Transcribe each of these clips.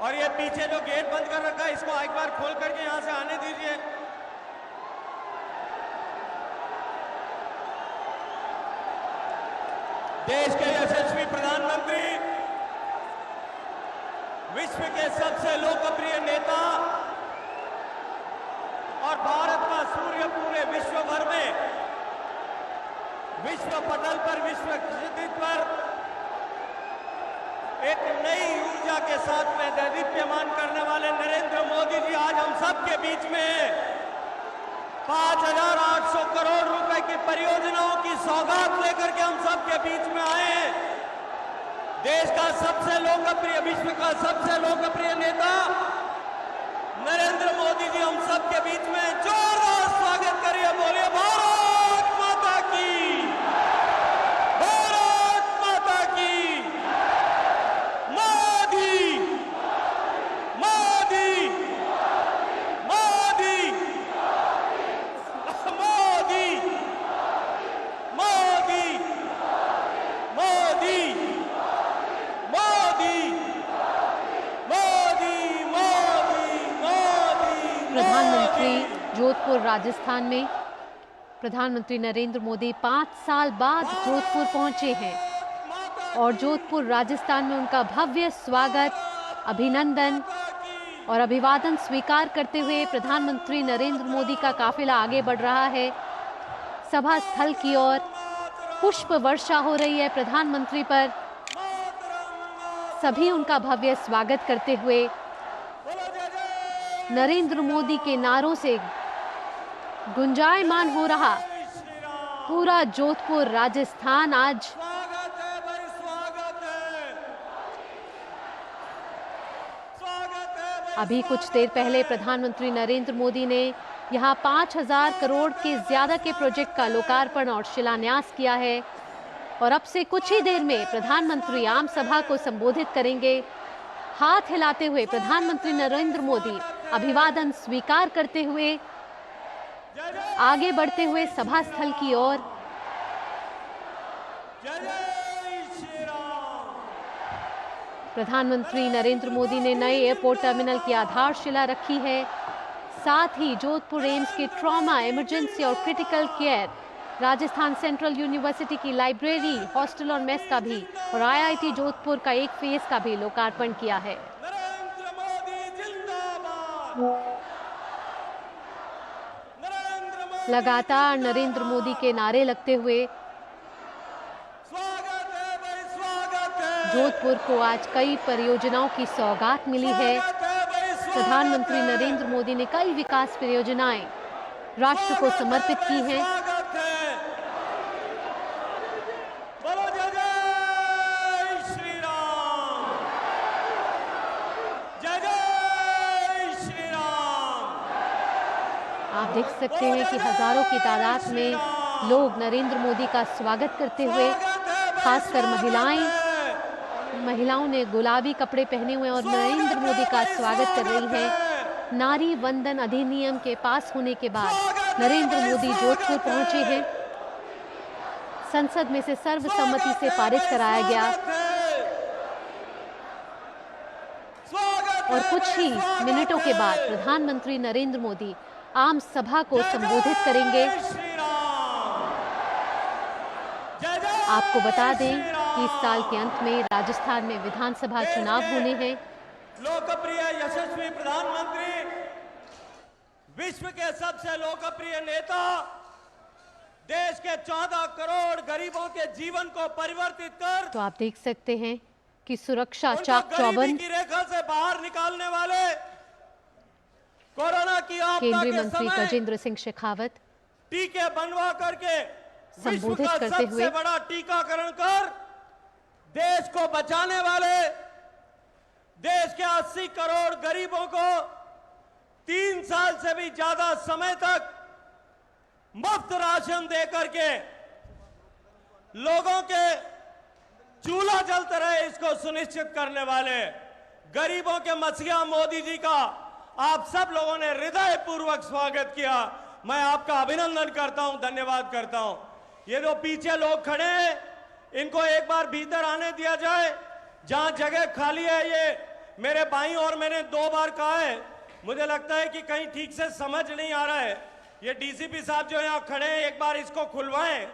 और ये पीछे जो गेट बंद कर रखा है इसको एक बार खोल करके यहां से आने दीजिए। देश के यशस्वी प्रधानमंत्री, विश्व के सबसे लोकप्रिय नेता और भारत का सूर्य पूरे विश्व भर में, विश्व पटल पर, विश्व क्षितिज पर एक नई ऊर्जा के साथ में दैदीप्यमान करने वाले नरेंद्र मोदी जी आज हम सब के बीच में 5,800 करोड़ रुपए की परियोजनाओं की सौगात लेकर के हम सब के बीच में आए। देश का सबसे लोकप्रिय, विश्व का सबसे लोकप्रिय नेता नरेंद्र मोदी जी हम सब के बीच में जोरदार स्वागत करिए। बोलिए भारत माता की, भारत माता की। मोदी मोदी मोदी मोदी मोदी मोदी मोदी मोदी मोदी। प्रधानमंत्री जोधपुर राजस्थान में प्रधानमंत्री नरेंद्र मोदी 5 साल बाद जोधपुर पहुंचे हैं और जोधपुर राजस्थान में उनका भव्य स्वागत, अभिनंदन और अभिवादन स्वीकार करते हुए प्रधानमंत्री नरेंद्र मोदी का काफिला आगे बढ़ रहा है। सभा स्थल की ओर पुष्प वर्षा हो रही है प्रधानमंत्री पर। सभी उनका भव्य स्वागत करते हुए नरेंद्र मोदी के नारों से गुंजायमान हो रहा पूरा जोधपुर राजस्थान आज अभी कुछ देर पहले प्रधानमंत्री नरेंद्र मोदी ने यहां 5,000 करोड़ के ज्यादा के प्रोजेक्ट का लोकार्पण और शिलान्यास किया है और अब से कुछ ही देर में प्रधानमंत्री आम सभा को संबोधित करेंगे। हाथ हिलाते हुए प्रधानमंत्री नरेंद्र मोदी अभिवादन स्वीकार करते हुए आगे बढ़ते हुए सभा स्थल की ओर। प्रधानमंत्री नरेंद्र मोदी ने नए एयरपोर्ट टर्मिनल की आधारशिला रखी है। साथ ही जोधपुर एम्स के ट्रॉमा, इमरजेंसी और critical care, Rajasthan central university की लाइब्रेरी, हॉस्टल और मेस का भी और IIT जोधपुर का एक फेज का भी लोकार्पण किया है। लगातार नरेंद्र मोदी के नारे लगते हुए जोधपुर को आज कई परियोजनाओं की सौगात मिली है। प्रधानमंत्री नरेंद्र मोदी ने कई विकास परियोजनाएं राष्ट्र को समर्पित की हैं। आप देख सकते हैं कि हजारों की तादाद में लोग नरेंद्र मोदी का स्वागत करते हुए, खासकर महिलाओं ने गुलाबी कपड़े पहने हुए और नरेंद्र मोदी का स्वागत कर रही हैं। नारी वंदन अधिनियम के पास होने के बाद नरेंद्र मोदी जोधपुर पहुंचे हैं। संसद में से सर्वसम्मति से पारित कराया गया और कुछ ही मिनटों के बाद प्रधानमंत्री नरेंद्र मोदी आम सभा को संबोधित करेंगे। आपको बता दें कि इस साल के अंत में राजस्थान में विधानसभा चुनाव होने हैं। लोकप्रिय यशस्वी प्रधानमंत्री, विश्व के सबसे लोकप्रिय नेता, देश के 14 करोड़ गरीबों के जीवन को परिवर्तित कर, तो आप देख सकते हैं कि सुरक्षा चाक चौबंद, की रेखा से बाहर निकालने वाले, कोरोना की आपदा केंद्रीय के मंत्री समय गजेंद्र सिंह शेखावत टीके बनवा करके संबोधित विश्व का करते हुए सबसे बड़ा टीकाकरण कर देश को बचाने वाले, देश के 80 करोड़ गरीबों को 3 साल से भी ज्यादा समय तक मुफ्त राशन दे करके लोगों के चूल्हा जलते रहे इसको सुनिश्चित करने वाले गरीबों के मसीहा मोदी जी का आप सब लोगों ने हृदय पूर्वक स्वागत किया। मैं आपका अभिनंदन करता हूं, धन्यवाद करता हूं। ये जो पीछे लोग खड़े हैं इनको एक बार भीतर आने दिया जाए। जहां जगह खाली है ये मेरे बाईं ओर मैंने 2 बार कहा है, मुझे लगता है कि कहीं ठीक से समझ नहीं आ रहा है। ये डीसीपी साहब जो यहाँ खड़े हैं, एक बार इसको खुलवाएं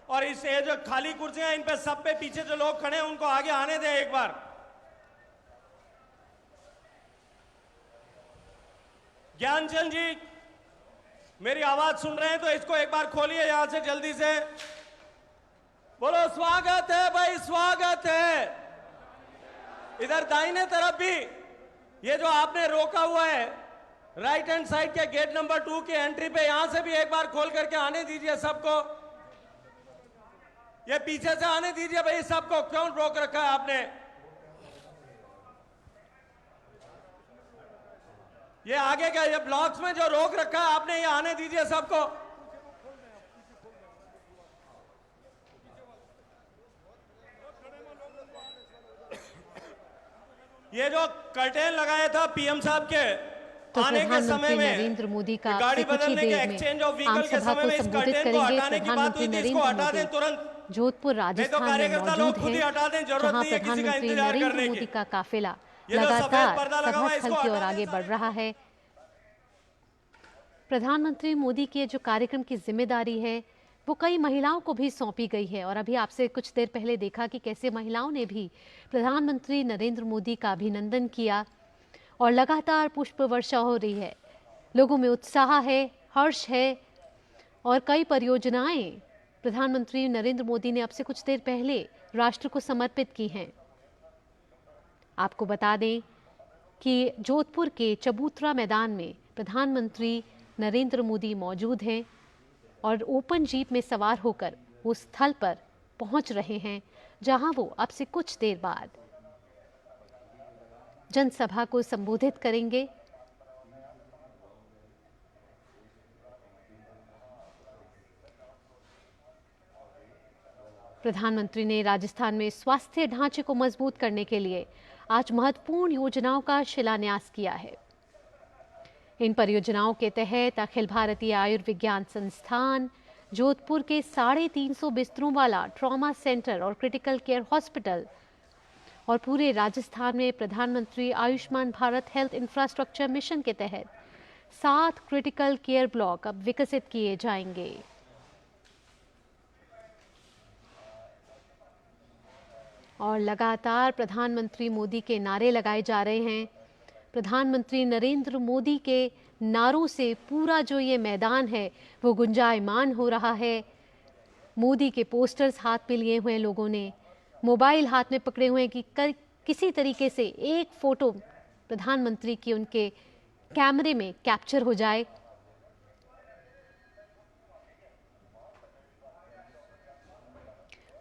और इस ये जो खाली कुर्सियां, इन पे सब पे पीछे जो लोग खड़े हैं उनको आगे आने दें एक बार। ज्ञानचंद जी, मेरी आवाज सुन रहे हैं तो इसको एक बार खोलिए यहां से जल्दी से। बोलो स्वागत है भाई, स्वागत है। इधर दाहिने तरफ भी ये जो आपने रोका हुआ है राइट हैंड साइड के गेट नंबर 2 की एंट्री पे, यहां से भी एक बार खोल करके आने दीजिए सबको। ये पीछे से आने दीजिए भाई सबको, क्यों रोक रखा है आपने? ये आगे का ये ब्लॉक्स में जो रोक रखा है आपने, ये आने दीजिए सबको। ये जो कर्टेन लगाया था पीएम साहब के तो आने के समय में, नरेंद्र मोदी का गाड़ी कुछ ही बदलने के देर एक्सचेंज ऑफ में व्हीकल आम के सभा समय को में इस संबोधित कर्टेन को करेंगे। हटाने की बात प्रधानमंत्री हुई थी, इसको नरेंद्र हटा दें मोदी तुरंत। जोधपुर नहीं तो राजस्थान में कार्यकर्ता लोग मौजूद खुद ही है, हटा दें, जरूरत जहां नहीं है किसी का प्रधानमंत्री इंतजार नरेंद्र करने मोदी की। का काफिला ये जो सफेद लगातार पर्दा लगा हुआ है, सभा इसको स्थल की ओर हटा दें आगे बढ़ सारे। रहा है। प्रधानमंत्री मोदी की जो कार्यक्रम की जिम्मेदारी है वो कई महिलाओं को भी सौंपी गई है, और अभी आपसे कुछ देर पहले देखा कि कैसे महिलाओं ने भी प्रधानमंत्री नरेंद्र मोदी का अभिनंदन किया और लगातार पुष्प वर्षा हो रही है। लोगों में उत्साह है, हर्ष है, और कई परियोजनाएं प्रधानमंत्री नरेंद्र मोदी ने अब से कुछ देर पहले राष्ट्र को समर्पित की हैं। आपको बता दें कि जोधपुर के चबूतरा मैदान में प्रधानमंत्री नरेंद्र मोदी मौजूद हैं और ओपन जीप में सवार होकर वो स्थल पर पहुंच रहे हैं जहां वो अब से कुछ देर बाद जनसभा को संबोधित करेंगे। प्रधानमंत्री ने राजस्थान में स्वास्थ्य ढांचे को मजबूत करने के लिए आज महत्वपूर्ण योजनाओं का शिलान्यास किया है। इन परियोजनाओं के तहत अखिल भारतीय आयुर्विज्ञान संस्थान जोधपुर के 350 बिस्तरों वाला ट्रॉमा सेंटर और क्रिटिकल केयर हॉस्पिटल और पूरे राजस्थान में प्रधानमंत्री Ayushman Bharat health infrastructure mission के तहत 7 क्रिटिकल केयर ब्लॉक अब विकसित किए जाएंगे। और लगातार प्रधानमंत्री मोदी के नारे लगाए जा रहे हैं। प्रधानमंत्री नरेंद्र मोदी के नारों से पूरा जो ये मैदान है वो गुंजायमान हो रहा है। मोदी के पोस्टर्स हाथ में लिए हुए लोगों ने, मोबाइल हाथ में पकड़े हुए कि किसी तरीके से एक फोटो प्रधानमंत्री की उनके कैमरे में कैप्चर हो जाए।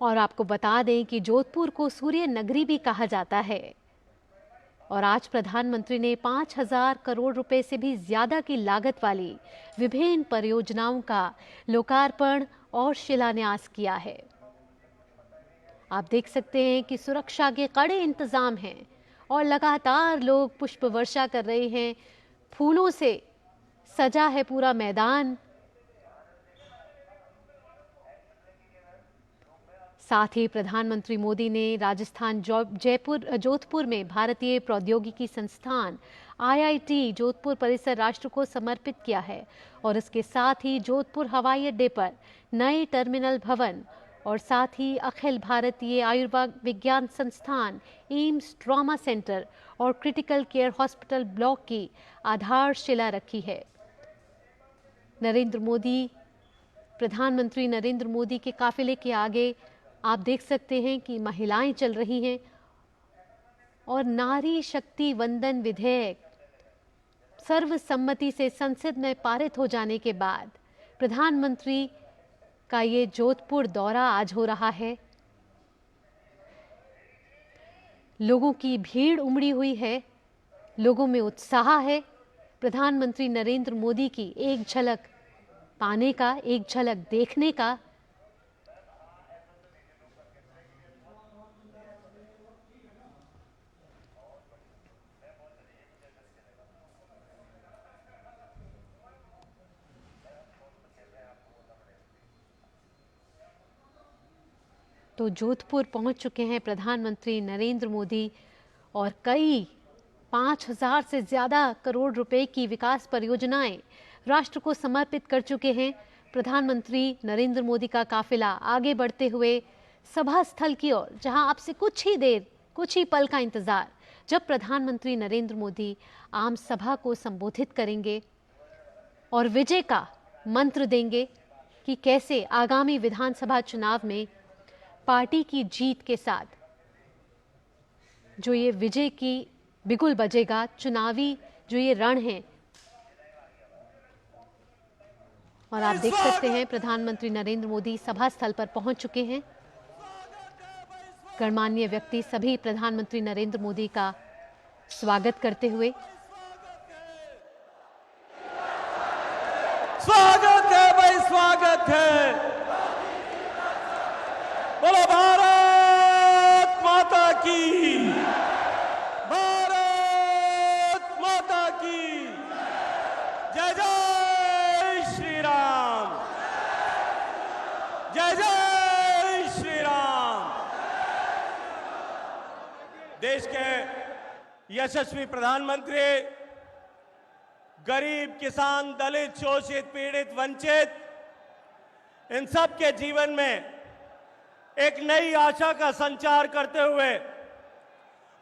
और आपको बता दें कि जोधपुर को सूर्य नगरी भी कहा जाता है, और आज प्रधानमंत्री ने 5,000 करोड़ रुपए से भी ज्यादा की लागत वाली विभिन्न परियोजनाओं का लोकार्पण और शिलान्यास किया है। आप देख सकते हैं कि सुरक्षा के कड़े इंतजाम हैं और लगातार लोग पुष्प वर्षा कर रहे हैं। फूलों से सजा है पूरा मैदान। साथ ही प्रधानमंत्री मोदी ने राजस्थान जोधपुर में भारतीय प्रौद्योगिकी संस्थान IIT जोधपुर परिसर राष्ट्र को समर्पित किया है, और इसके साथ ही जोधपुर हवाई अड्डे पर नए टर्मिनल भवन और साथ ही अखिल भारतीय आयुर्विज्ञान संस्थान एम्स ट्रॉमा सेंटर और क्रिटिकल केयर हॉस्पिटल ब्लॉक की आधारशिला रखी है। प्रधानमंत्री नरेंद्र मोदी के काफिले के आगे आप देख सकते हैं कि महिलाएं चल रही हैं, और नारी शक्ति वंदन विधेयक सर्वसम्मति से संसद में पारित हो जाने के बाद प्रधानमंत्री का ये जोधपुर दौरा आज हो रहा है। लोगों की भीड़ उमड़ी हुई है, लोगों में उत्साह है प्रधानमंत्री नरेंद्र मोदी की एक झलक पाने का, एक झलक देखने का। तो जोधपुर पहुंच चुके हैं प्रधानमंत्री नरेंद्र मोदी, और कई 5,000 से ज्यादा करोड़ रुपए की विकास परियोजनाएं राष्ट्र को समर्पित कर चुके हैं। प्रधानमंत्री नरेंद्र मोदी का काफिला आगे बढ़ते हुए सभा स्थल की ओर, जहां आपसे कुछ ही पल का इंतजार, जब प्रधानमंत्री नरेंद्र मोदी आम सभा को संबोधित करेंगे और विजय का मंत्र देंगे कि कैसे आगामी विधानसभा चुनाव में पार्टी की जीत के साथ जो ये विजय की बिगुल बजेगा, चुनावी जो ये रण है। और आप देख सकते हैं प्रधानमंत्री नरेंद्र मोदी सभा स्थल पर पहुंच चुके हैं। गणमान्य व्यक्ति सभी प्रधानमंत्री नरेंद्र मोदी का स्वागत करते हुए। स्वागत है भाई, स्वागत है। बोलो भारत माता की, भारत माता की जय। जय श्री राम, जय जय श्री राम। देश के यशस्वी प्रधानमंत्री गरीब, किसान, दलित, शोषित, पीड़ित, वंचित, इन सब के जीवन में एक नई आशा का संचार करते हुए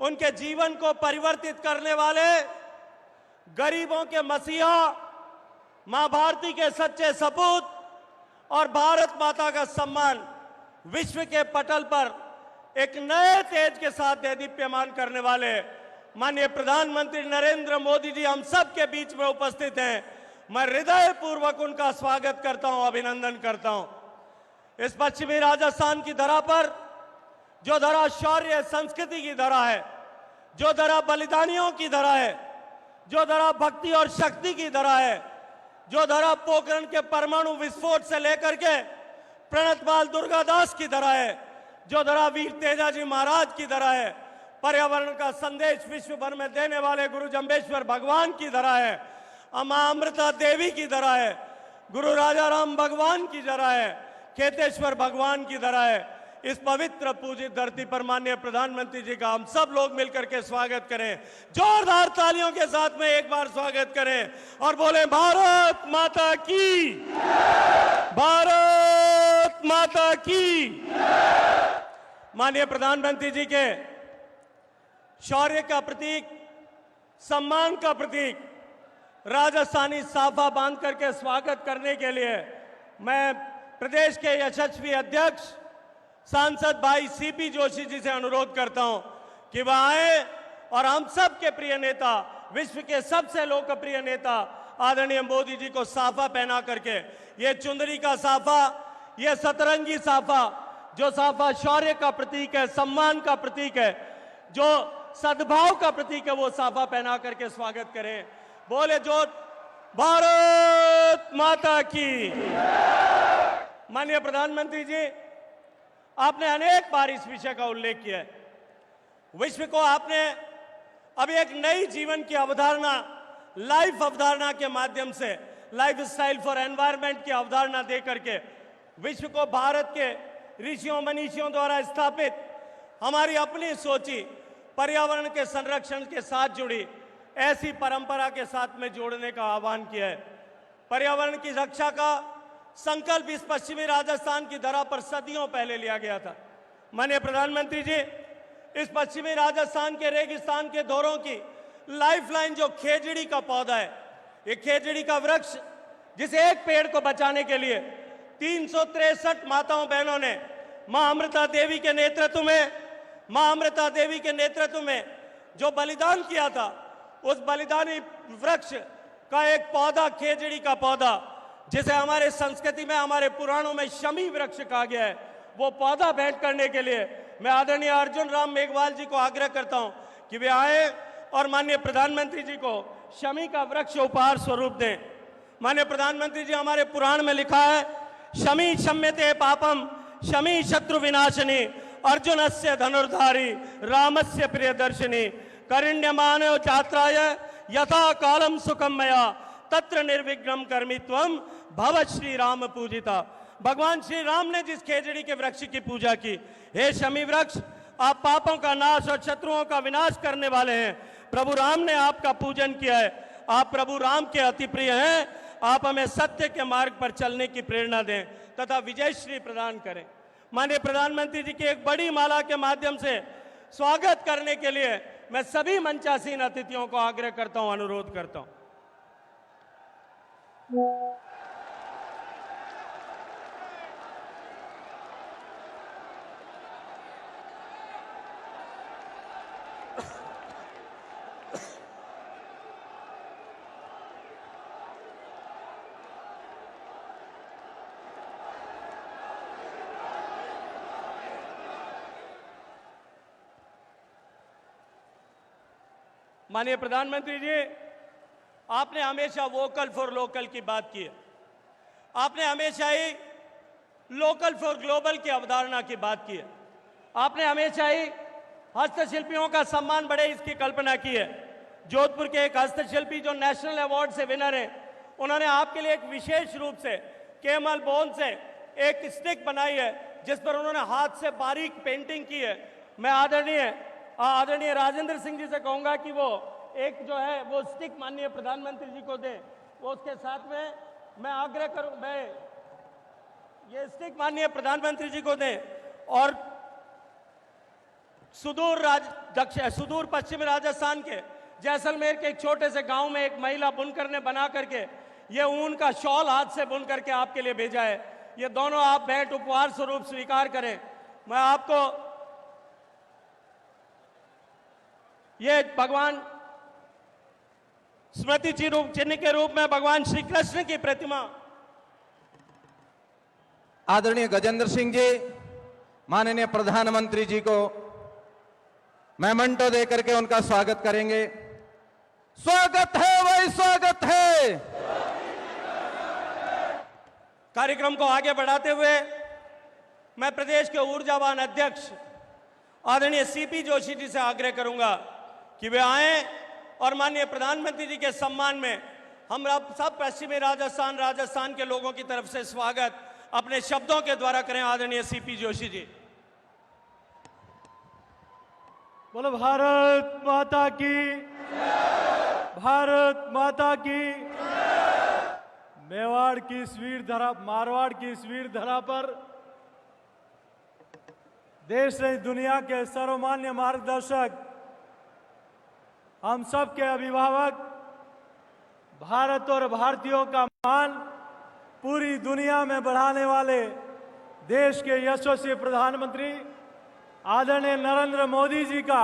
उनके जीवन को परिवर्तित करने वाले गरीबों के मसीहा, मां भारती के सच्चे सपूत और भारत माता का सम्मान विश्व के पटल पर एक नए तेज के साथ देदीप्यमान करने वाले माननीय प्रधानमंत्री नरेंद्र मोदी जी हम सब के बीच में उपस्थित हैं। मैं हृदय पूर्वक उनका स्वागत करता हूं, अभिनंदन करता हूं। इस पश्चिमी राजस्थान की धरा पर, जो धरा शौर्य संस्कृति की धरा है, जो धरा बलिदानियों की धरा है, जो धरा भक्ति और शक्ति की धरा है, जो धरा पोखरण के परमाणु विस्फोट से लेकर के प्रणतपाल दुर्गादास की धरा है, जो धरा वीर तेजाजी महाराज की धरा है, पर्यावरण का संदेश विश्व भर में देने वाले गुरु जम्बेश्वर भगवान की धरा है, मां अमृता देवी की धरा है, गुरु राजा राम भगवान की धरा है, खेतेश्वर भगवान की धरा है। इस पवित्र पूजित धरती पर माननीय प्रधानमंत्री जी का हम सब लोग मिलकर के स्वागत करें। जोरदार तालियों के साथ में एक बार स्वागत करें और बोले भारत माता की, भारत माता की। माननीय प्रधानमंत्री जी के शौर्य का प्रतीक, सम्मान का प्रतीक राजस्थानी साफा बांध करके स्वागत करने के लिए मैं प्रदेश के यशस्वी अध्यक्ष सांसद भाई सीपी जोशी जी से अनुरोध करता हूं कि वह आए और हम सब के प्रिय नेता, विश्व के सबसे लोकप्रिय नेता आदरणीय मोदी जी को साफा पहना करके, ये चुंदरी का साफा, ये सतरंगी साफा, जो साफा शौर्य का प्रतीक है, सम्मान का प्रतीक है, जो सद्भाव का प्रतीक है, वो साफा पहना करके स्वागत करें। बोले जो भारत माता की। माननीय प्रधानमंत्री जी, आपने अनेक बार इस विषय का उल्लेख किया है। विश्व को आपने अभी एक नई जीवन की अवधारणा, लाइफ अवधारणा के माध्यम से, लाइफ स्टाइल फॉर एनवायरमेंट की अवधारणा दे करके विश्व को भारत के ऋषियों मनीषियों द्वारा स्थापित हमारी अपनी सोची पर्यावरण के संरक्षण के साथ जुड़ी ऐसी परंपरा के साथ में जोड़ने का आह्वान किया है। पर्यावरण की रक्षा का संकल्प इस पश्चिमी राजस्थान की धरा पर सदियों पहले लिया गया था। माननीय प्रधानमंत्री जी, इस पश्चिमी राजस्थान के रेगिस्तान के दौरों की लाइफलाइन जो खेजड़ी का पौधा है, ये खेजड़ी का वृक्ष, जिसे एक पेड़ को बचाने के लिए 363 माताओं बहनों ने मां अमृता देवी के नेतृत्व में जो बलिदान किया था, उस बलिदानी वृक्ष का एक पौधा, खेजड़ी का पौधा, जिसे हमारे संस्कृति में, हमारे पुराणों में शमी वृक्ष कहा गया है, वो पौधा भेंट करने के लिए मैं आदरणीय अर्जुन राम मेघवाल जी को आग्रह करता हूं कि वे आए और माननीय प्रधानमंत्री जी को शमी का वृक्ष उपहार स्वरूप दें। माननीय प्रधानमंत्री जी, हमारे पुराण में लिखा है, शमी शम्यते पापम शमी शत्रु विनाशिनी अर्जुनस्य धनुर्धारी रामस्य प्रियदर्शिनी करिण्यमानो चात्राय यथा कालम सुखम मया तत्र निर्विघ्नं कर्मि त्वं भव श्री राम पूजिता। भगवान श्री राम ने जिस खेजड़ी के वृक्ष की पूजा की, हे शमी वृक्ष, आप पापों का नाश और शत्रुओं का विनाश करने वाले हैं। प्रभु राम ने आपका पूजन किया है। आप प्रभु राम के अति प्रिय हैं। आप हमें सत्य के मार्ग पर चलने की प्रेरणा दें तथा विजयश्री प्रदान करें। माननीय प्रधानमंत्री जी की एक बड़ी माला के माध्यम से स्वागत करने के लिए मैं सभी मंचासीन अतिथियों को आग्रह करता हूं, अनुरोध करता हूं। माननीय प्रधानमंत्री जी, आपने हमेशा वोकल फॉर लोकल की बात की है। आपने हमेशा ही लोकल फॉर ग्लोबल की अवधारणा की बात की है। आपने हमेशा ही हस्तशिल्पियों का सम्मान बढ़े इसकी कल्पना की है। जोधपुर के एक हस्तशिल्पी जो नेशनल अवार्ड से विनर हैं, उन्होंने आपके लिए एक विशेष रूप से केमल बोन से एक स्टिक बनाई है जिस पर उन्होंने हाथ से बारीक पेंटिंग की है। मैं आदरणीय राजेंद्र सिंह जी से कहूंगा कि वो एक जो है वो स्टिक माननीय प्रधानमंत्री जी को दें। वो उसके साथ में मैं आग्रह करूं, मैं ये स्टिक माननीय प्रधानमंत्री जी को दें। और सुदूर पश्चिम राजस्थान के जैसलमेर के एक छोटे से गांव में एक महिला बुनकर ने बना करके ये ऊन का शॉल हाथ से बुन करके आपके लिए भेजा है। ये दोनों आप भेंट उपहार स्वरूप स्वीकार करें। मैं आपको ये भगवान स्मृति चिन्ह के रूप में भगवान श्री कृष्ण की प्रतिमा आदरणीय गजेंद्र सिंह जी, माननीय प्रधानमंत्री जी को मेमेंटो दे करके उनका स्वागत करेंगे। स्वागत है वही स्वागत है। कार्यक्रम को आगे बढ़ाते हुए मैं प्रदेश के ऊर्जावान अध्यक्ष आदरणीय सीपी जोशी जी से आग्रह करूंगा कि वे आए और माननीय प्रधानमंत्री जी के सम्मान में हम सब पश्चिमी राजस्थान के लोगों की तरफ से स्वागत अपने शब्दों के द्वारा करें। आदरणीय सीपी जोशी जी। बोलो भारत माता की, भारत माता की। मेवाड़ की इस वीर धरा, मारवाड़ की इस वीर धरा पर देश ने दुनिया के सर्वमान्य मार्गदर्शक, हम सब के अभिभावक, भारत और भारतीयों का मान पूरी दुनिया में बढ़ाने वाले देश के यशस्वी प्रधानमंत्री आदरणीय नरेंद्र मोदी जी का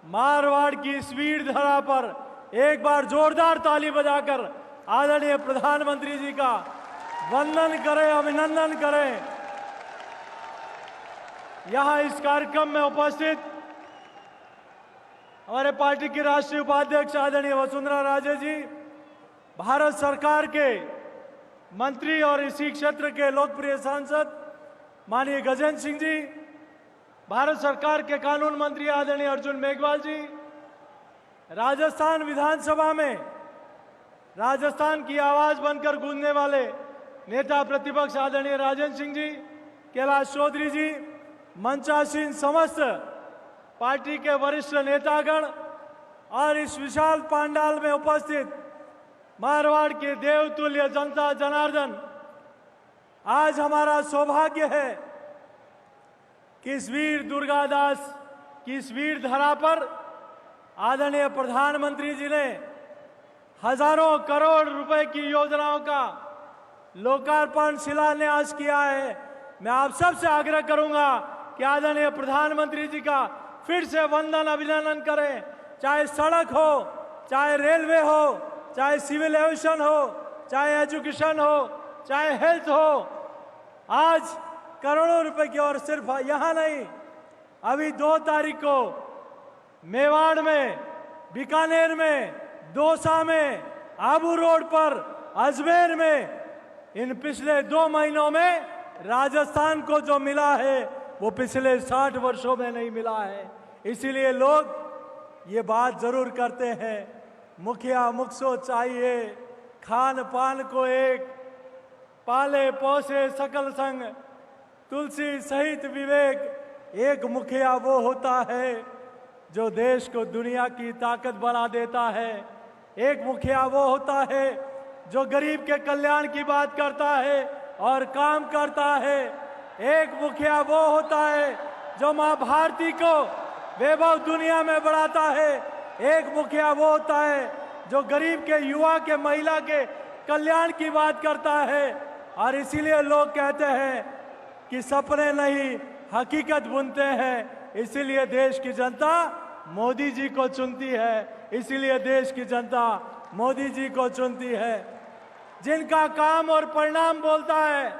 मारवाड़ की इस वीर धरा पर एक बार जोरदार ताली बजाकर आदरणीय प्रधानमंत्री जी का वंदन करें, अभिनंदन करें। यहां इस कार्यक्रम में उपस्थित हमारे पार्टी की राष्ट्रीय उपाध्यक्ष आदरणीय वसुंधरा राजे जी, भारत सरकार के मंत्री और इसी क्षेत्र के लोकप्रिय सांसद माननीय गजेंद्र सिंह जी, भारत सरकार के कानून मंत्री आदरणीय अर्जुन मेघवाल जी, राजस्थान विधानसभा में राजस्थान की आवाज बनकर गूंजने वाले नेता प्रतिपक्ष आदरणीय राजेंद्र सिंह जी, कैलाश चौधरी जी, मंचासीन समस्त पार्टी के वरिष्ठ नेतागण और इस विशाल पंडाल में उपस्थित मारवाड़ के देवतुल्य जनता जनार्दन, आज हमारा सौभाग्य है कि इस वीर दुर्गादास की इस वीर धरा पर आदरणीय प्रधानमंत्री जी ने हजारों करोड़ रुपए की योजनाओं का लोकार्पण शिलान्यास किया है। मैं आप सब से आग्रह करूंगा कि आदरणीय प्रधानमंत्री जी का फिर से वंदन अभिनंदन करें। चाहे सड़क हो, चाहे रेलवे हो, चाहे सिविल एविएशन हो, चाहे एजुकेशन हो, चाहे हेल्थ हो, आज करोड़ों रुपए की। और सिर्फ यहां नहीं, अभी 2 तारीख को मेवाड़ में, बीकानेर में, दौसा में, आबू रोड पर, अजमेर में, इन पिछले 2 महीनों में राजस्थान को जो मिला है वो पिछले 60 वर्षों में नहीं मिला है। इसीलिए लोग ये बात जरूर करते हैं, मुखिया मुखसो चाहिए, खान पान को एक, पाले पोसे सकल संग, तुलसी सहित विवेक, एक मुखिया वो होता है जो देश को दुनिया की ताकत बना देता है। एक मुखिया वो होता है जो गरीब के कल्याण की बात करता है और काम करता है। एक मुखिया वो होता है जो मां भारती को वैभव दुनिया में बढ़ाता है। एक मुखिया वो होता है जो गरीब के, युवा के, महिला के कल्याण की बात करता है। और इसीलिए लोग कहते हैं कि सपने नहीं हकीकत बुनते हैं। इसीलिए देश की जनता मोदी जी को चुनती है। इसीलिए देश की जनता मोदी जी को चुनती है, जिनका काम और परिणाम बोलता है,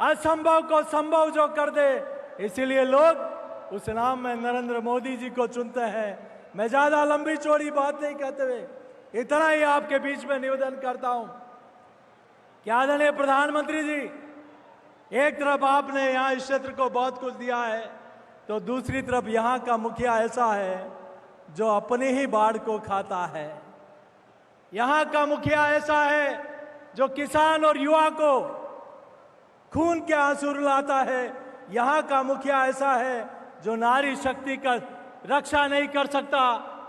असंभव को संभव जो कर दे। इसीलिए लोग उस नाम में नरेंद्र मोदी जी को चुनते हैं। मैं ज्यादा लंबी चौड़ी बात नहीं कहते हुए इतना ही आपके बीच में निवेदन करता हूं कि आदरणीय प्रधानमंत्री जी, एक तरफ आपने यहां इस क्षेत्र को बहुत कुछ दिया है, तो दूसरी तरफ यहां का मुखिया ऐसा है जो अपनी ही बाढ़ को खाता है। यहां का मुखिया ऐसा है जो किसान और युवा को खून के आंसू रुलाता है। यहां का मुखिया ऐसा है जो नारी शक्ति का रक्षा नहीं कर सकता।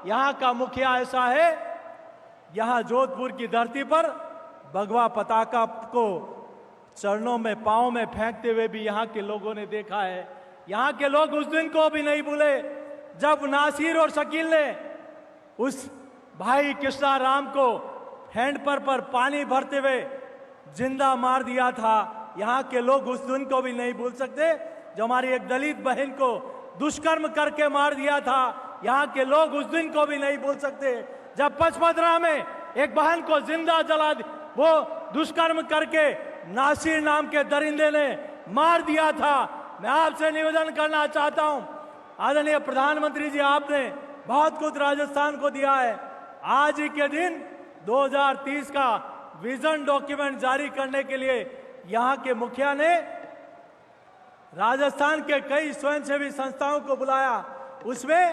यहां का मुखिया ऐसा है, यहां जोधपुर की धरती पर भगवा पताका को चरणों में, पांव में फेंकते हुए भी यहां के लोगों ने देखा है। यहां के लोग उस दिन को भी नहीं भूले जब नासिर और शकील ने उस भाई कृष्णा राम को हैंडपंप पर पानी भरते हुए जिंदा मार दिया था। यहां के लोग उस दिन को भी नहीं भूल सकते जो हमारी एक दलित बहन को दुष्कर्म करके मार दिया था। यहां के लोग उस दिन को भी नहीं भूल सकते जब पचमढ़ी में एक बहन को जिंदा जला वो दुष्कर्म करके नासिर नाम के दरिंदे ने मार दिया था। मैं आपसे निवेदन करना चाहता हूं, आदरणीय प्रधानमंत्री जी, आपने बहुत कुछ राजस्थान को दिया है। आज ही के दिन 2030 का विजन डॉक्यूमेंट जारी करने के लिए यहां के मुखिया ने राजस्थान के कई स्वयंसेवी संस्थाओं को बुलाया। उसमें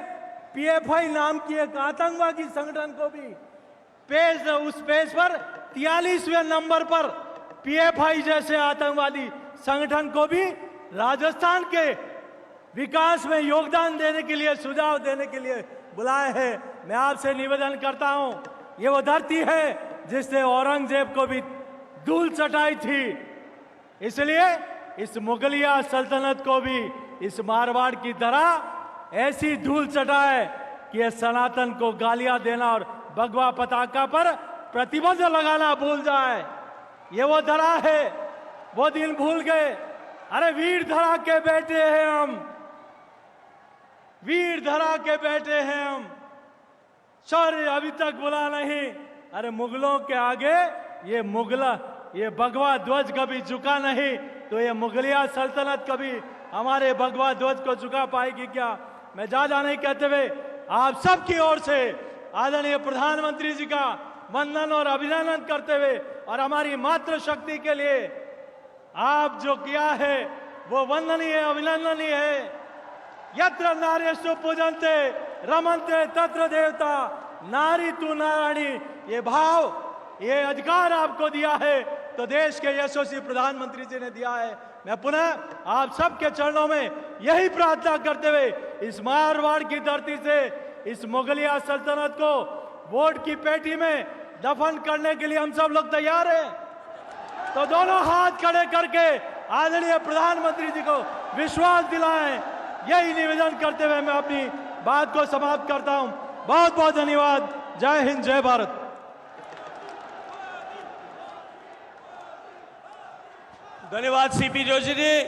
पीएफआई नाम की एक आतंकवादी संगठन को भी उस पेज पर 43वें नंबर पर पीएफआई जैसे आतंकवादी संगठन को भी राजस्थान के विकास में योगदान देने के लिए, सुझाव देने के लिए बुलाए हैं। मैं आपसे निवेदन करता हूं, ये वो धरती है जिसने औरंगजेब को भी धूल चटाई थी। इसलिए इस मुगलिया सल्तनत को भी इस मारवाड़ की तरह ऐसी धूल चटाए कि ये सनातन को गालियां देना और भगवा पताका पर प्रतिबंध लगाना भूल जाए। ये वो धरा है, वो दिन भूल गए। अरे वीर धरा के बेटे हैं हम, वीर धरा के बेटे हैं हम, शौर्य अभी तक भुला नहीं। अरे मुगलों के आगे ये भगवा ध्वज कभी झुका नहीं, तो ये मुगलिया सल्तनत कभी हमारे भगवा ध्वज को झुका पाएगी क्या? मैं ज्यादा नहीं कहते हुए आप सबकी ओर से आदरणीय प्रधानमंत्री जी का वंदन और अभिनंदन करते हुए और हमारी मातृशक्ति के लिए आप जो किया है वो वंदनीय, अभिनंदनीय है। यत्र नार्यस्तु पूजन्ते रमन्ते तत्र देवता, नारी तू नारायणी, ये भाव, ये अधिकार आपको दिया है तो देश के यशस्वी प्रधानमंत्री जी ने दिया है। मैं पुनः आप सबके चरणों में यही प्रार्थना करते हुए इस मारवाड़ की धरती से इस मुगलिया सल्तनत को वोट की पेटी में दफन करने के लिए हम सब लोग तैयार हैं। तो दोनों हाथ खड़े करके आदरणीय प्रधानमंत्री जी को विश्वास दिलाएं। यही निवेदन करते हुए मैं अपनी बात को समाप्त करता हूं। बहुत बहुत धन्यवाद। जय हिंद, जय भारत। धन्यवाद सीपी जोशी जी।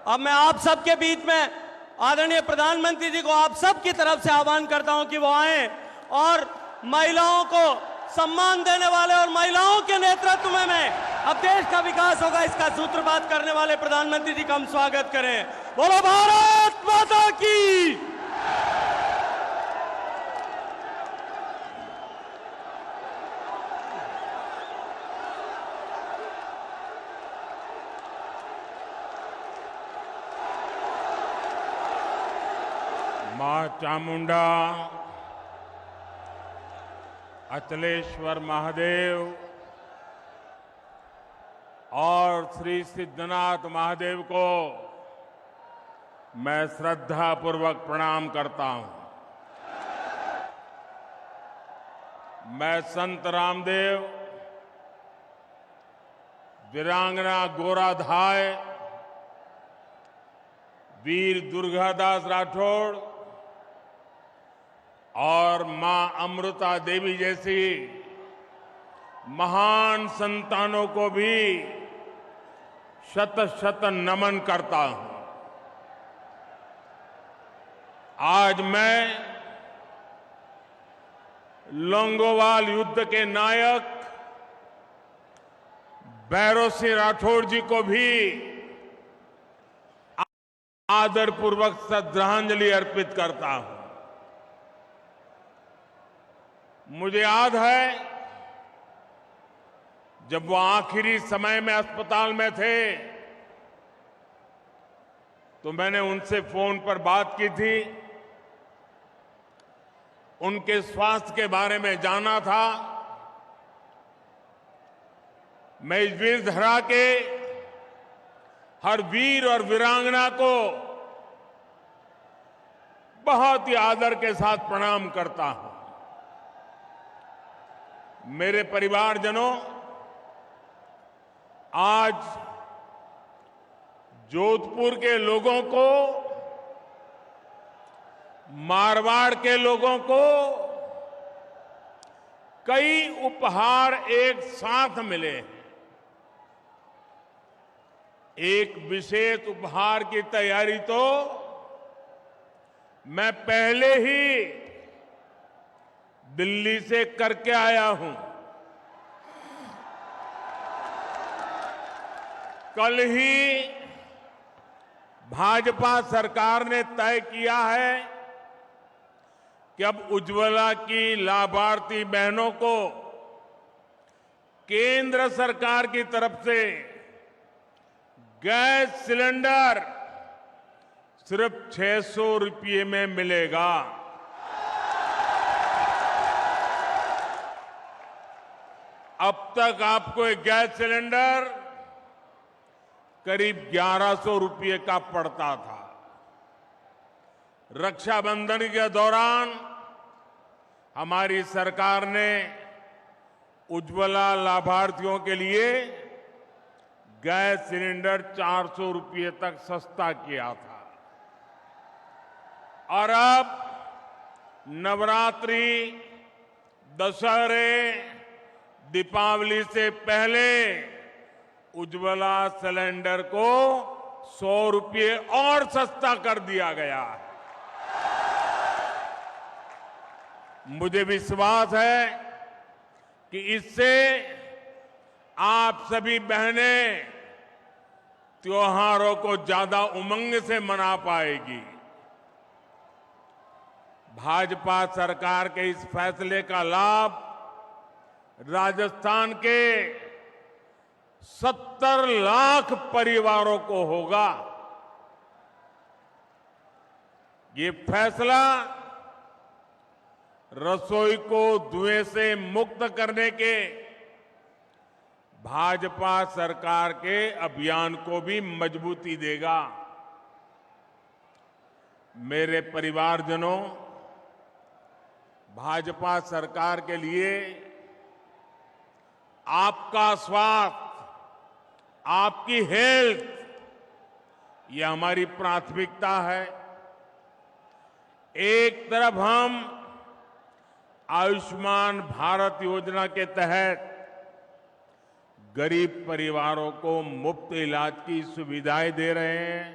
अब मैं आप सबके बीच में आदरणीय प्रधानमंत्री जी को आप सब की तरफ से आह्वान करता हूं कि वो आए और महिलाओं को सम्मान देने वाले और महिलाओं के नेतृत्व में अब देश का विकास होगा, इसका सूत्रपात करने वाले प्रधानमंत्री जी का हम स्वागत करें। बोलो भारत माता की। मां चामुंडा, अचलेश्वर महादेव और श्री सिद्धनाथ महादेव को मैं श्रद्धापूर्वक प्रणाम करता हूं। मैं संत रामदेव, वीरांगना गोराधाय, वीर दुर्गादास राठौड़ और मां अमृता देवी जैसी महान संतानों को भी शत शत नमन करता हूं। आज मैं लोंगोवाल युद्ध के नायक भैरव सिंह राठौड़ जी को भी आदरपूर्वक श्रद्धांजलि अर्पित करता हूं। मुझे याद है जब वो आखिरी समय में अस्पताल में थे तो मैंने उनसे फोन पर बात की थी, उनके स्वास्थ्य के बारे में जाना था। मैं इस वीर धरा के हर वीर और वीरांगना को बहुत ही आदर के साथ प्रणाम करता हूं। मेरे परिवारजनों, आज जोधपुर के लोगों को, मारवाड़ के लोगों को कई उपहार एक साथ मिले हैं। एक विशेष उपहार की तैयारी तो मैं पहले ही दिल्ली से करके आया हूं। कल ही भाजपा सरकार ने तय किया है कि अब उज्ज्वला की लाभार्थी बहनों को केंद्र सरकार की तरफ से गैस सिलेंडर सिर्फ 600 रुपये में मिलेगा। अब तक आपको एक गैस सिलेंडर करीब 1100 रुपये का पड़ता था। रक्षाबंधन के दौरान हमारी सरकार ने उज्ज्वला लाभार्थियों के लिए गैस सिलेंडर 400 रुपये तक सस्ता किया था। और अब नवरात्रि, दशहरे, दीपावली से पहले उज्ज्वला सिलेंडर को 100 रुपये और सस्ता कर दिया गया है। मुझे विश्वास है कि इससे आप सभी बहनें त्योहारों को ज्यादा उमंग से मना पाएगी। भाजपा सरकार के इस फैसले का लाभ राजस्थान के 70 लाख परिवारों को होगा। ये फैसला रसोई को धुएं से मुक्त करने के भाजपा सरकार के अभियान को भी मजबूती देगा। मेरे परिवारजनों, भाजपा सरकार के लिए आपका स्वास्थ्य, आपकी हेल्थ, ये हमारी प्राथमिकता है। एक तरफ हम आयुष्मान भारत योजना के तहत गरीब परिवारों को मुफ्त इलाज की सुविधाएं दे रहे हैं,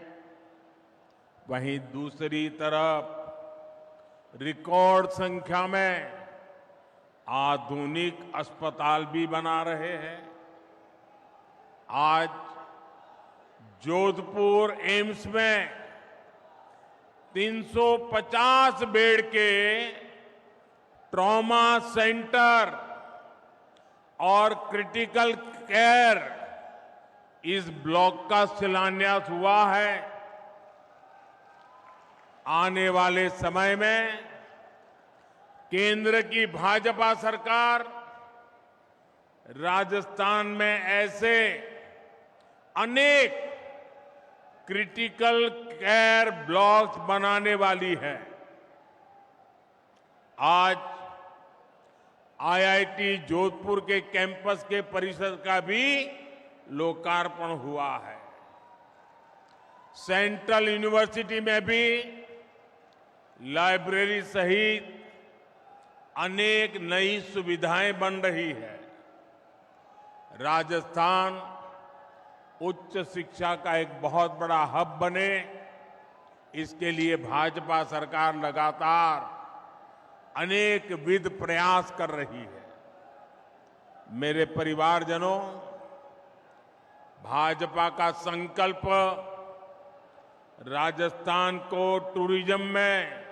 वहीं दूसरी तरफ रिकॉर्ड संख्या में आधुनिक अस्पताल भी बना रहे हैं। आज जोधपुर एम्स में 350 बेड के ट्रॉमा सेंटर और क्रिटिकल केयर इस ब्लॉक का शिलान्यास हुआ है। आने वाले समय में केंद्र की भाजपा सरकार राजस्थान में ऐसे अनेक क्रिटिकल केयर ब्लॉक्स बनाने वाली है। आज आईआईटी जोधपुर के कैंपस के परिसर का भी लोकार्पण हुआ है। सेंट्रल यूनिवर्सिटी में भी लाइब्रेरी सहित अनेक नई सुविधाएं बन रही है। राजस्थान उच्च शिक्षा का एक बहुत बड़ा हब बने, इसके लिए भाजपा सरकार लगातार अनेक विध प्रयास कर रही है। मेरे परिवारजनों, भाजपा का संकल्प राजस्थान को टूरिज्म में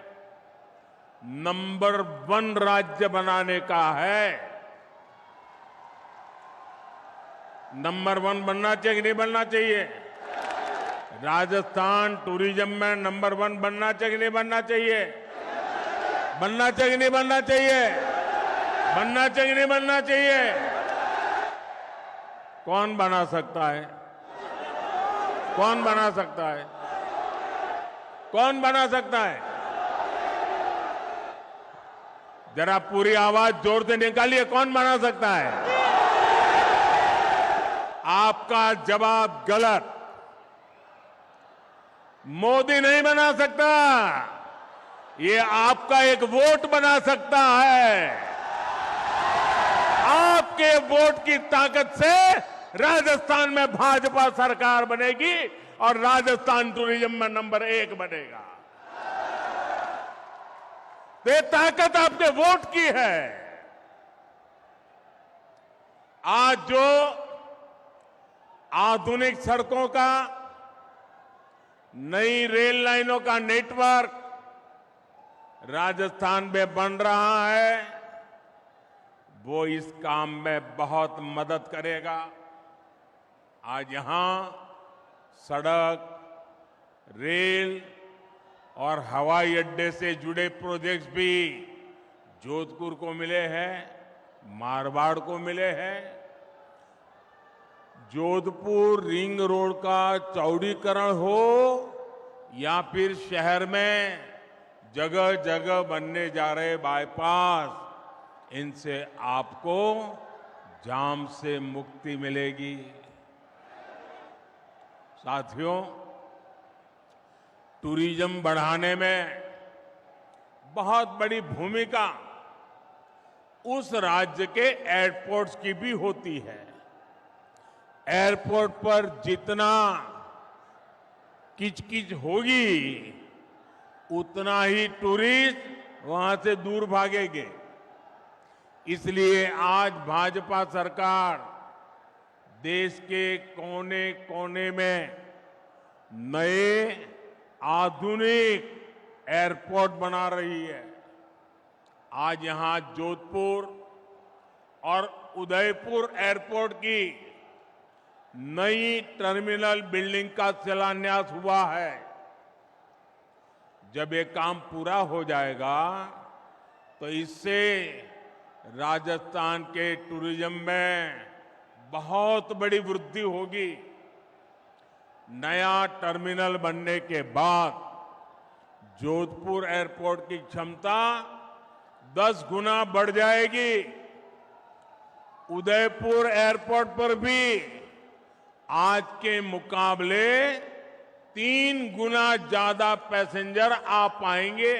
नंबर 1 राज्य बनाने का है। नंबर 1 बनना चाहिए कि नहीं बनना चाहिए? राजस्थान टूरिज्म में नंबर 1 बनना चाहिए कि नहीं बनना चाहिए? बनना चाहिए कि नहीं बनना चाहिए? बनना चाहिए कि नहीं बनना चाहिए? कौन बना सकता है? कौन बना सकता है? कौन बना सकता है? जरा पूरी आवाज जोर से निकालिए, कौन बना सकता है? आपका जवाब गलत। मोदी नहीं बना सकता, ये आपका एक वोट बना सकता है। आपके वोट की ताकत से राजस्थान में भाजपा सरकार बनेगी और राजस्थान टूरिज्म में नंबर 1 बनेगा। ये ताकत आपके वोट की है। आज जो आधुनिक सड़कों का, नई रेल लाइनों का नेटवर्क राजस्थान में बन रहा है, वो इस काम में बहुत मदद करेगा। आज यहां सड़क, रेल और हवाई अड्डे से जुड़े प्रोजेक्ट्स भी जोधपुर को मिले हैं, मारवाड़ को मिले हैं। जोधपुर रिंग रोड का चौड़ीकरण हो या फिर शहर में जगह जगह बनने जा रहे बाईपास, इनसे आपको जाम से मुक्ति मिलेगी। साथियों, टूरिज्म बढ़ाने में बहुत बड़ी भूमिका उस राज्य के एयरपोर्ट्स की भी होती है। एयरपोर्ट पर जितना किचकिच होगी, उतना ही टूरिस्ट वहां से दूर भागेंगे। इसलिए आज भाजपा सरकार देश के कोने कोने में नए आधुनिक एयरपोर्ट बना रही है। आज यहां जोधपुर और उदयपुर एयरपोर्ट की नई टर्मिनल बिल्डिंग का शिलान्यास हुआ है। जब ये काम पूरा हो जाएगा तो इससे राजस्थान के टूरिज्म में बहुत बड़ी वृद्धि होगी। नया टर्मिनल बनने के बाद जोधपुर एयरपोर्ट की क्षमता 10 गुना बढ़ जाएगी। उदयपुर एयरपोर्ट पर भी आज के मुकाबले 3 गुना ज्यादा पैसेंजर आ पाएंगे।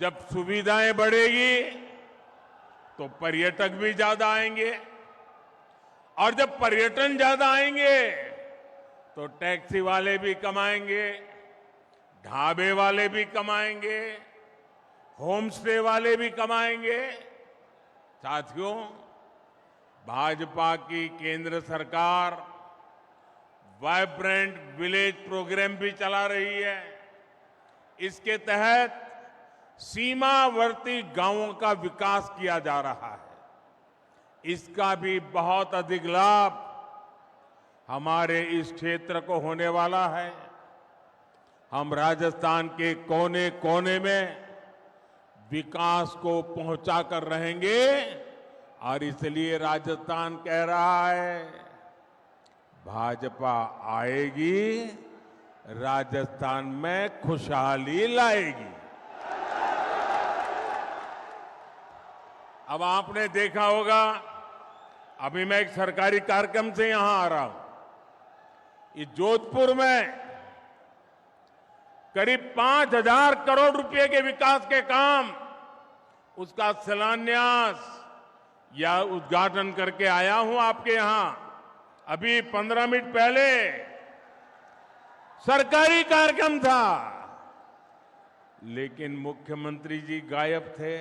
जब सुविधाएं बढ़ेगी तो पर्यटक भी ज्यादा आएंगे, और जब पर्यटन ज्यादा आएंगे तो टैक्सी वाले भी कमाएंगे, ढाबे वाले भी कमाएंगे, होम स्टे वाले भी कमाएंगे। साथियों, भाजपा की केंद्र सरकार वाइब्रेंट विलेज प्रोग्राम भी चला रही है। इसके तहत सीमावर्ती गांवों का विकास किया जा रहा है। इसका भी बहुत अधिक लाभ हमारे इस क्षेत्र को होने वाला है। हम राजस्थान के कोने कोने में विकास को पहुंचा कर रहेंगे, और इसलिए राजस्थान कह रहा है, भाजपा आएगी, राजस्थान में खुशहाली लाएगी। अब आपने देखा होगा, अभी मैं एक सरकारी कार्यक्रम से यहां आ रहा हूं। इस जोधपुर में करीब 5,000 करोड़ रुपए के विकास के काम, उसका शिलान्यास या उद्घाटन करके आया हूं आपके यहां। अभी 15 मिनट पहले सरकारी कार्यक्रम था, लेकिन मुख्यमंत्री जी गायब थे।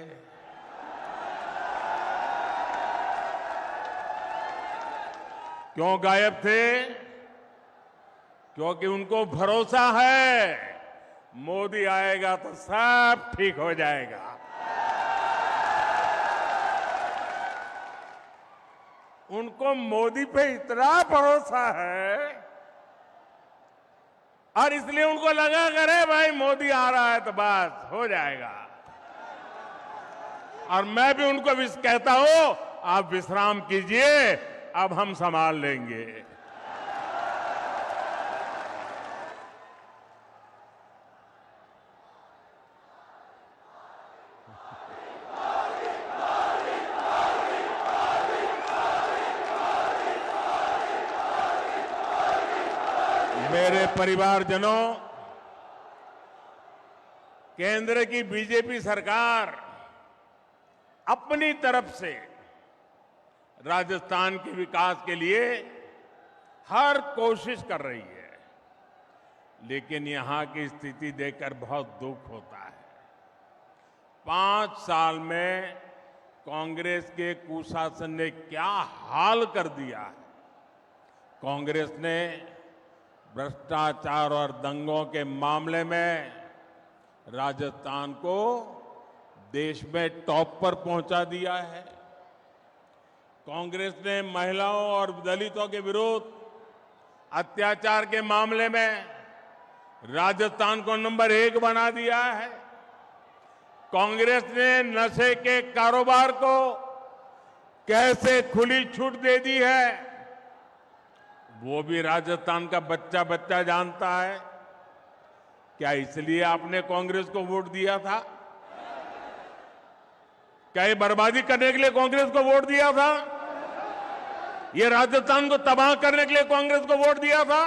क्यों गायब थे? क्योंकि उनको भरोसा है मोदी आएगा तो सब ठीक हो जाएगा। उनको मोदी पे इतना भरोसा है और इसलिए उनको लगा करे भाई मोदी आ रहा है तो बस हो जाएगा। और मैं भी उनको कहता हूं आप विश्राम कीजिए, अब हम संभाल लेंगे। मेरे परिवारजनों, केंद्र की बीजेपी सरकार अपनी तरफ से राजस्थान के विकास के लिए हर कोशिश कर रही है, लेकिन यहां की स्थिति देखकर बहुत दुख होता है। 5 साल में कांग्रेस के कुशासन ने क्या हाल कर दिया है। कांग्रेस ने भ्रष्टाचार और दंगों के मामले में राजस्थान को देश में टॉप पर पहुंचा दिया है। कांग्रेस ने महिलाओं और दलितों के विरुद्ध अत्याचार के मामले में राजस्थान को नंबर 1 बना दिया है। कांग्रेस ने नशे के कारोबार को कैसे खुली छूट दे दी है, वो भी राजस्थान का बच्चा बच्चा जानता है। क्या इसलिए आपने कांग्रेस को वोट दिया था? क्या ये बर्बादी करने के लिए कांग्रेस को वोट दिया था? ये राजस्थान को तबाह करने के लिए कांग्रेस को वोट दिया था?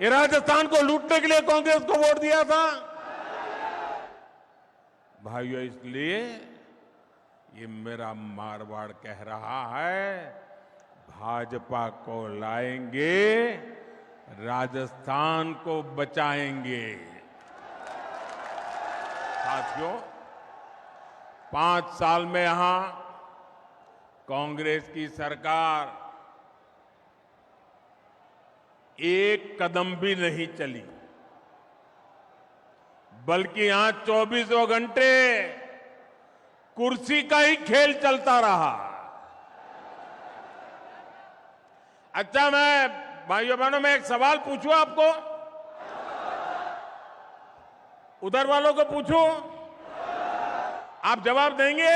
ये राजस्थान को लूटने के लिए कांग्रेस को वोट दिया था? भाइयों, इसलिए ये मेरा मारवाड़ कह रहा है, भाजपा को लाएंगे, राजस्थान को बचाएंगे। साथियों, 5 साल में यहां कांग्रेस की सरकार एक कदम भी नहीं चली, बल्कि यहां 24 घंटे कुर्सी का ही खेल चलता रहा। अच्छा, मैं भाइयों बहनों में एक सवाल पूछूं आपको, उधर वालों को पूछूं, आप जवाब देंगे?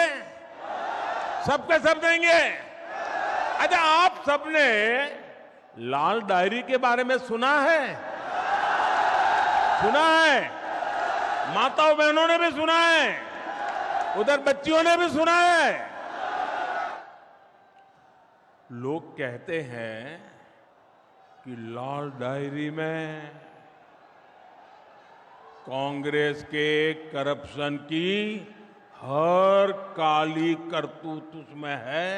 सबके सब देंगे? अच्छा, आप सबने लाल डायरी के बारे में सुना है? सुना है? माताओं बहनों ने भी सुना है, उधर बच्चियों ने भी सुना है। लोग कहते हैं कि लाल डायरी में कांग्रेस के करप्शन की हर काली करतूत उसमें है।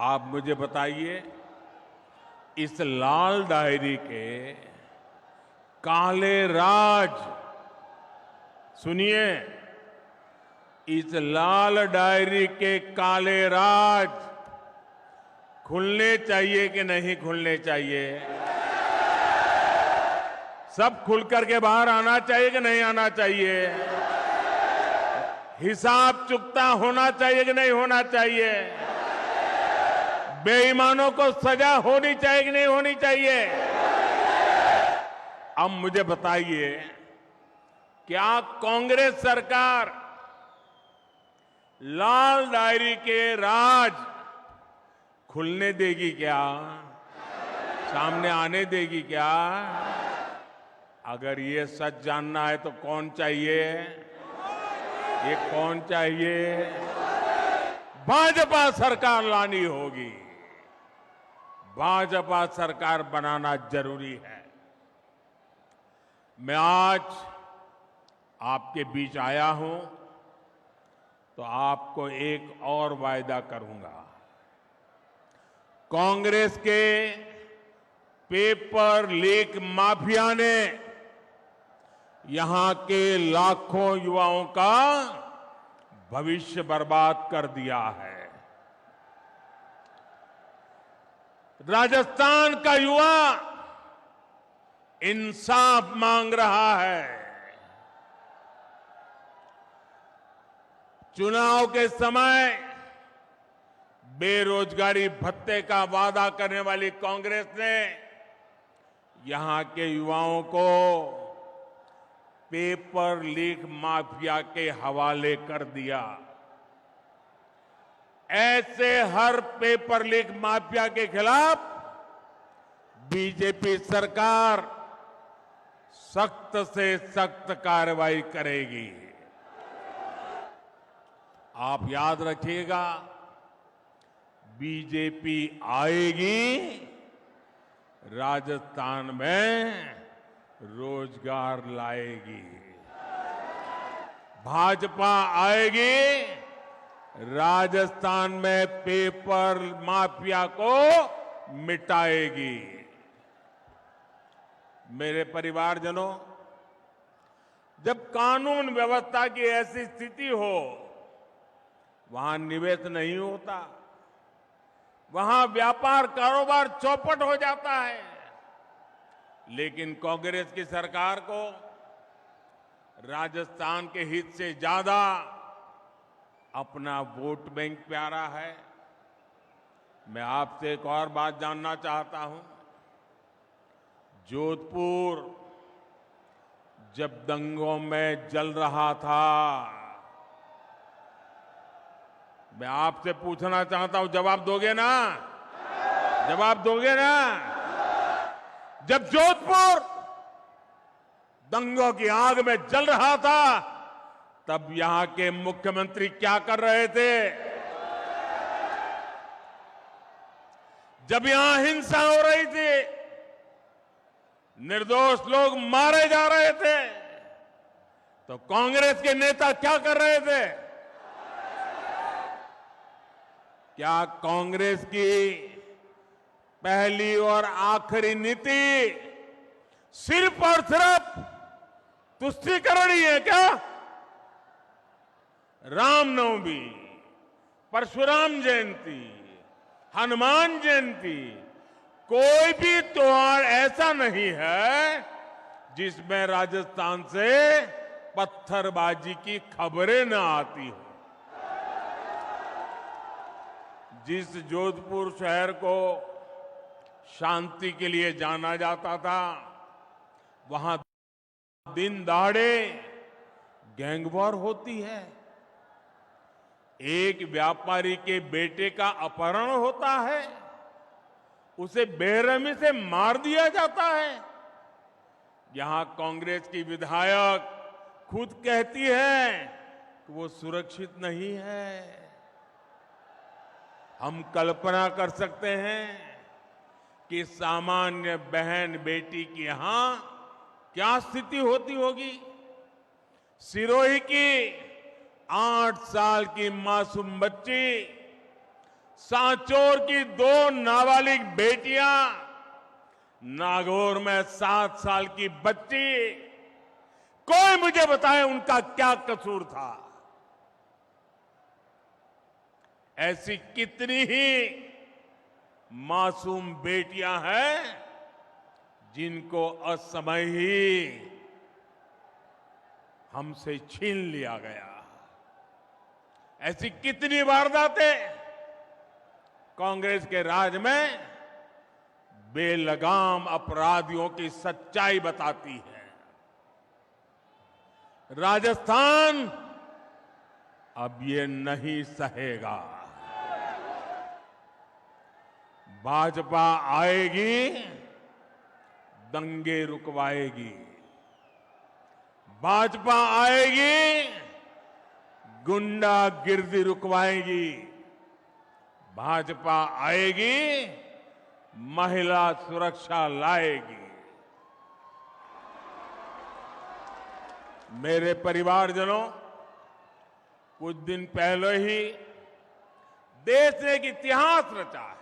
आप मुझे बताइए, इस लाल डायरी के काले राज, सुनिए, इस लाल डायरी के काले राज खुलने चाहिए कि नहीं खुलने चाहिए? सब खुल करके बाहर आना चाहिए कि नहीं आना चाहिए? हिसाब चुकता होना चाहिए कि नहीं होना चाहिए? बेईमानों को सजा होनी चाहिए कि नहीं होनी चाहिए? अब मुझे बताइए, क्या कांग्रेस सरकार लाल डायरी के राज खुलने देगी क्या? सामने आने देगी क्या? अगर ये सच जानना है तो कौन चाहिए? ये कौन चाहिए? भाजपा सरकार लानी होगी। भाजपा सरकार बनाना जरूरी है। मैं आज आपके बीच आया हूं तो आपको एक और वायदा करूंगा। कांग्रेस के पेपर लीक माफिया ने यहां के लाखों युवाओं का भविष्य बर्बाद कर दिया है। राजस्थान का युवा इंसाफ मांग रहा है। चुनाव के समय बेरोजगारी भत्ते का वादा करने वाली कांग्रेस ने यहां के युवाओं को पेपर लीक माफिया के हवाले कर दिया। ऐसे हर पेपर लीक माफिया के खिलाफ बीजेपी सरकार सख्त से सख्त कार्रवाई करेगी। आप याद रखिएगा, बीजेपी आएगी, राजस्थान में रोजगार लाएगी। भाजपा आएगी, राजस्थान में पेपर माफिया को मिटाएगी। मेरे परिवारजनों, जब कानून व्यवस्था की ऐसी स्थिति हो, वहां निवेश नहीं होता, वहां व्यापार कारोबार चौपट हो जाता है। लेकिन कांग्रेस की सरकार को राजस्थान के हित से ज्यादा अपना वोट बैंक प्यारा है। मैं आपसे एक और बात जानना चाहता हूं। जोधपुर जब दंगों में जल रहा था, मैं आपसे पूछना चाहता हूं, जवाब दोगे ना? जवाब दोगे ना? जब जोधपुर दंगों की आग में जल रहा था, तब यहां के मुख्यमंत्री क्या कर रहे थे? जब यहां हिंसा हो रही थी, निर्दोष लोग मारे जा रहे थे, तो कांग्रेस के नेता क्या कर रहे थे? क्या कांग्रेस की पहली और आखिरी नीति सिर्फ और सिर्फ तुष्टीकरण ही है क्या? रामनवमी, परशुराम जयंती, हनुमान जयंती, कोई भी त्योहार ऐसा नहीं है जिसमें राजस्थान से पत्थरबाजी की खबरें न आती हो। जिस जोधपुर शहर को शांति के लिए जाना जाता था, वहां दिन दहाड़े गैंगवॉर होती है। एक व्यापारी के बेटे का अपहरण होता है, उसे बेरहमी से मार दिया जाता है। यहां कांग्रेस की विधायक खुद कहती है कि वो सुरक्षित नहीं है। हम कल्पना कर सकते हैं कि सामान्य बहन बेटी की यहां क्या स्थिति होती होगी। सिरोही की 8 साल की मासूम बच्ची, सांचौर की 2 नाबालिग बेटियां, नागौर में 7 साल की बच्ची, कोई मुझे बताए उनका क्या कसूर था। ऐसी कितनी ही मासूम बेटियां हैं जिनको असमय ही हमसे छीन लिया गया। ऐसी कितनी वारदातें कांग्रेस के राज में बेलगाम अपराधियों की सच्चाई बताती है। राजस्थान अब ये नहीं सहेगा। भाजपा आएगी, दंगे रुकवाएगी। भाजपा आएगी, गुंडागिर्दी रुकवाएगी। भाजपा आएगी, महिला सुरक्षा लाएगी। मेरे परिवारजनों, कुछ दिन पहले ही देश ने एक इतिहास रचा है।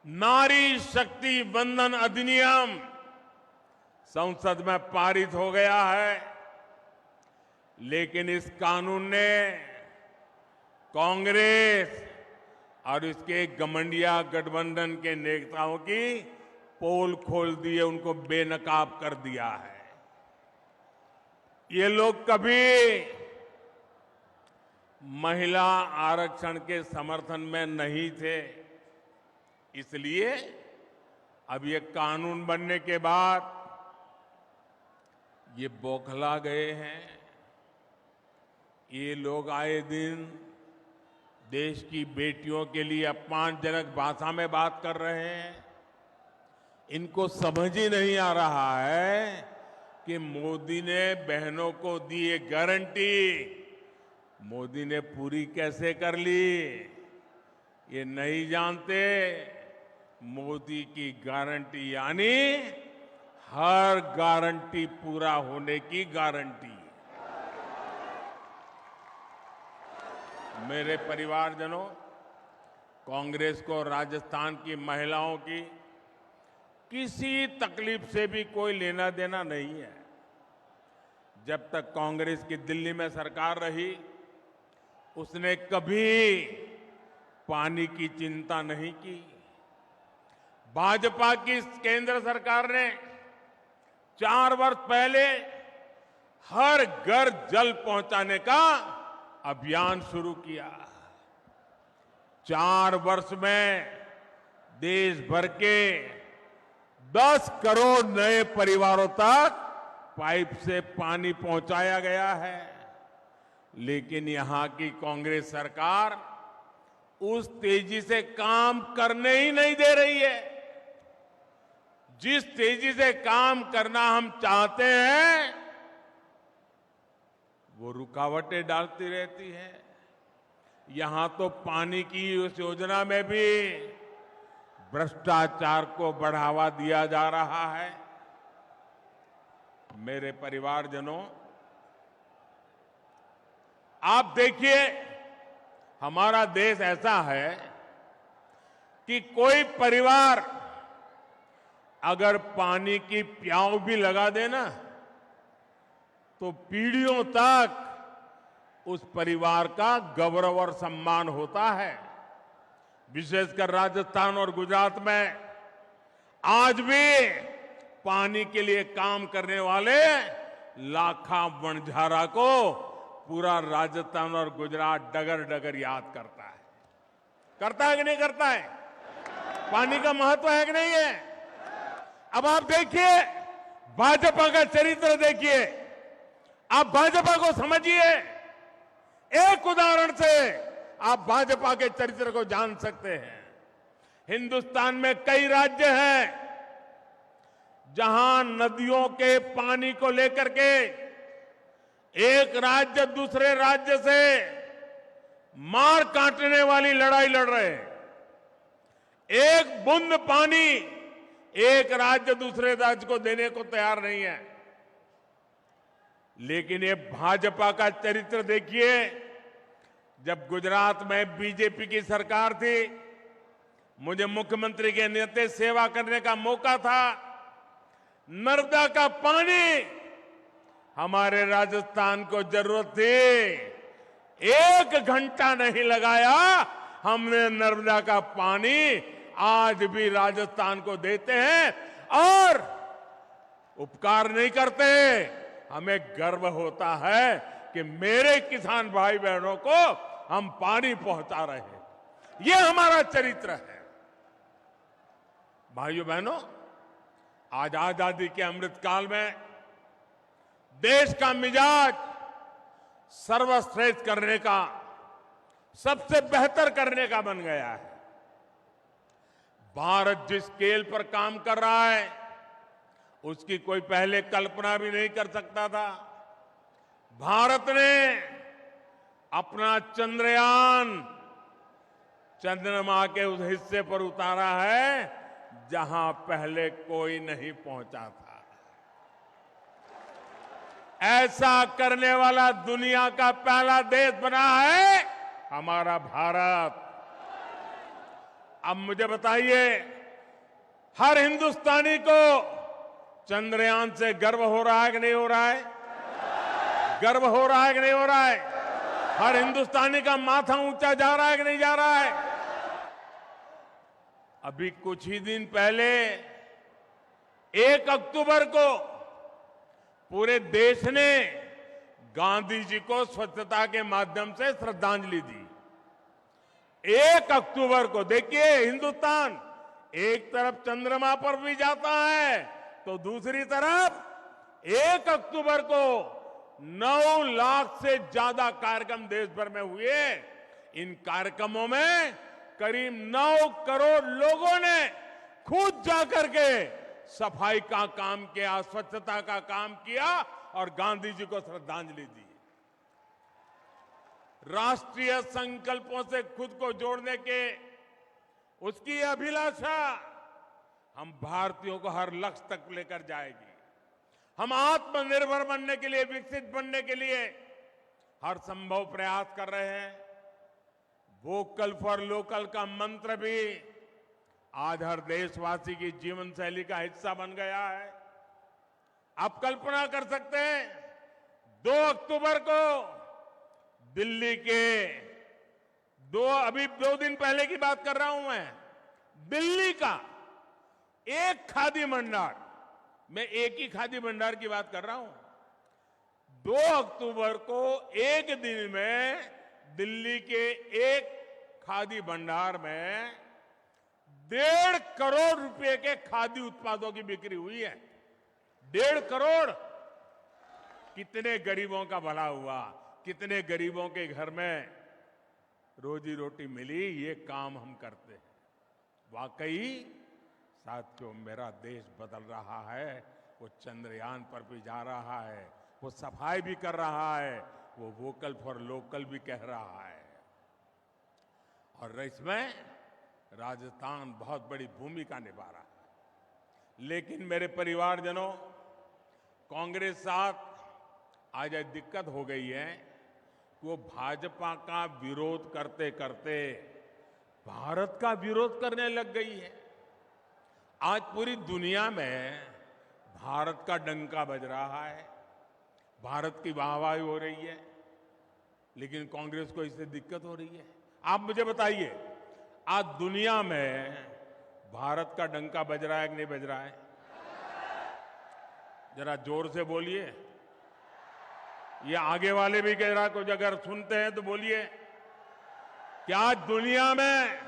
नारी शक्ति वंदन अधिनियम संसद में पारित हो गया है, लेकिन इस कानून ने कांग्रेस और इसके घमंडिया गठबंधन के नेताओं की पोल खोल दी है, उनको बेनकाब कर दिया है। ये लोग कभी महिला आरक्षण के समर्थन में नहीं थे, इसलिए अब ये कानून बनने के बाद ये बौखला गए हैं। ये लोग आए दिन देश की बेटियों के लिए अपमानजनक भाषा में बात कर रहे हैं। इनको समझ ही नहीं आ रहा है कि मोदी ने बहनों को दी ये गारंटी मोदी ने पूरी कैसे कर ली। ये नहीं जानते मोदी की गारंटी यानी हर गारंटी पूरा होने की गारंटी। मेरे परिवारजनों, कांग्रेस को राजस्थान की महिलाओं की किसी तकलीफ से भी कोई लेना देना नहीं है। जब तक कांग्रेस की दिल्ली में सरकार रही, उसने कभी पानी की चिंता नहीं की। भाजपा की केंद्र सरकार ने 4 वर्ष पहले हर घर जल पहुंचाने का अभियान शुरू किया। 4 वर्ष में देश भर के 10 करोड़ नए परिवारों तक पाइप से पानी पहुंचाया गया है। लेकिन यहां की कांग्रेस सरकार उस तेजी से काम करने ही नहीं दे रही है। जिस तेजी से काम करना हम चाहते हैं, वो रुकावटें डालती रहती है। यहां तो पानी की उस योजना में भी भ्रष्टाचार को बढ़ावा दिया जा रहा है। मेरे परिवारजनों, आप देखिए, हमारा देश ऐसा है कि कोई परिवार अगर पानी की प्याऊ भी लगा देना तो पीढ़ियों तक उस परिवार का गौरव और सम्मान होता है। विशेषकर राजस्थान और गुजरात में आज भी पानी के लिए काम करने वाले लाखा वणझारा को पूरा राजस्थान और गुजरात डगर डगर याद करता है कि नहीं करता है? पानी का महत्व है कि नहीं है? अब आप देखिए, भाजपा का चरित्र देखिए, आप भाजपा को समझिए। एक उदाहरण से आप भाजपा के चरित्र को जान सकते हैं। हिंदुस्तान में कई राज्य हैं जहां नदियों के पानी को लेकर के एक राज्य दूसरे राज्य से मार काटने वाली लड़ाई लड़ रहे हैं। एक बूंद पानी एक राज्य दूसरे राज्य को देने को तैयार नहीं है। लेकिन ये भाजपा का चरित्र देखिए। जब गुजरात में बीजेपी की सरकार थी, मुझे मुख्यमंत्री के नाते सेवा करने का मौका था। नर्मदा का पानी हमारे राजस्थान को जरूरत थी, 1 घंटा नहीं लगाया, हमने नर्मदा का पानी आज भी राजस्थान को देते हैं और उपकार नहीं करते। हमें गर्व होता है कि मेरे किसान भाई बहनों को हम पानी पहुंचा रहे हैं। ये हमारा चरित्र है। भाइयों बहनों, आज आजादी के अमृत काल में देश का मिजाज सर्वश्रेष्ठ करने का, सबसे बेहतर करने का बन गया है। भारत जिस स्केल पर काम कर रहा है, उसकी कोई पहले कल्पना भी नहीं कर सकता था। भारत ने अपना चंद्रयान चंद्रमा के उस हिस्से पर उतारा है जहां पहले कोई नहीं पहुंचा था। ऐसा करने वाला दुनिया का पहला देश बना है हमारा भारत। अब मुझे बताइए, हर हिंदुस्तानी को चंद्रयान से गर्व हो रहा है कि नहीं हो रहा है? गर्व हो रहा है कि नहीं हो रहा है? हर हिंदुस्तानी का माथा ऊंचा जा रहा है कि नहीं जा रहा है? अभी कुछ ही दिन पहले 1 अक्टूबर को पूरे देश ने गांधी जी को स्वच्छता के माध्यम से श्रद्धांजलि दी। 1 अक्टूबर को देखिए, हिंदुस्तान एक तरफ चंद्रमा पर भी जाता है तो दूसरी तरफ 1 अक्टूबर को 9 लाख से ज्यादा कार्यक्रम देश भर में हुए। इन कार्यक्रमों में करीब 9 करोड़ लोगों ने खुद जाकर के सफाई का काम किया, स्वच्छता का काम किया और गांधी जी को श्रद्धांजलि दी। राष्ट्रीय संकल्पों से खुद को जोड़ने के उसकी अभिलाषा हम भारतीयों को हर लक्ष्य तक लेकर जाएगी। हम आत्मनिर्भर बनने के लिए, विकसित बनने के लिए हर संभव प्रयास कर रहे हैं। वोकल फॉर लोकल का मंत्र भी आज हर देशवासी की जीवन शैली का हिस्सा बन गया है। आप कल्पना कर सकते हैं, 2 अक्टूबर को दिल्ली के अभी 2 दिन पहले की बात कर रहा हूं मैं, दिल्ली का एक खादी भंडार, मैं एक ही खादी भंडार की बात कर रहा हूं, 2 अक्टूबर को एक दिन में दिल्ली के एक खादी भंडार में 1.5 करोड़ रुपए के खादी उत्पादों की बिक्री हुई है। 1.5 करोड़। कितने गरीबों का भला हुआ, कितने गरीबों के घर में रोजी रोटी मिली, ये काम हम करते हैं। वाकई साथियों, मेरा देश बदल रहा है। वो चंद्रयान पर भी जा रहा है, वो सफाई भी कर रहा है, वो वोकल फॉर लोकल भी कह रहा है। और इसमें राजस्थान बहुत बड़ी भूमिका निभा रहा है। लेकिन मेरे परिवारजनों, कांग्रेस साथ आज एक दिक्कत हो गई है, वो भाजपा का विरोध करते करते भारत का विरोध करने लग गई है। आज पूरी दुनिया में भारत का डंका बज रहा है, भारत की वाहवाही हो रही है, लेकिन कांग्रेस को इससे दिक्कत हो रही है। आप मुझे बताइए, आज दुनिया में भारत का डंका बज रहा है कि नहीं बज रहा है? जरा जोर से बोलिए। ये आगे वाले भी कह रहा, कुछ अगर सुनते हैं तो बोलिए। क्या दुनिया में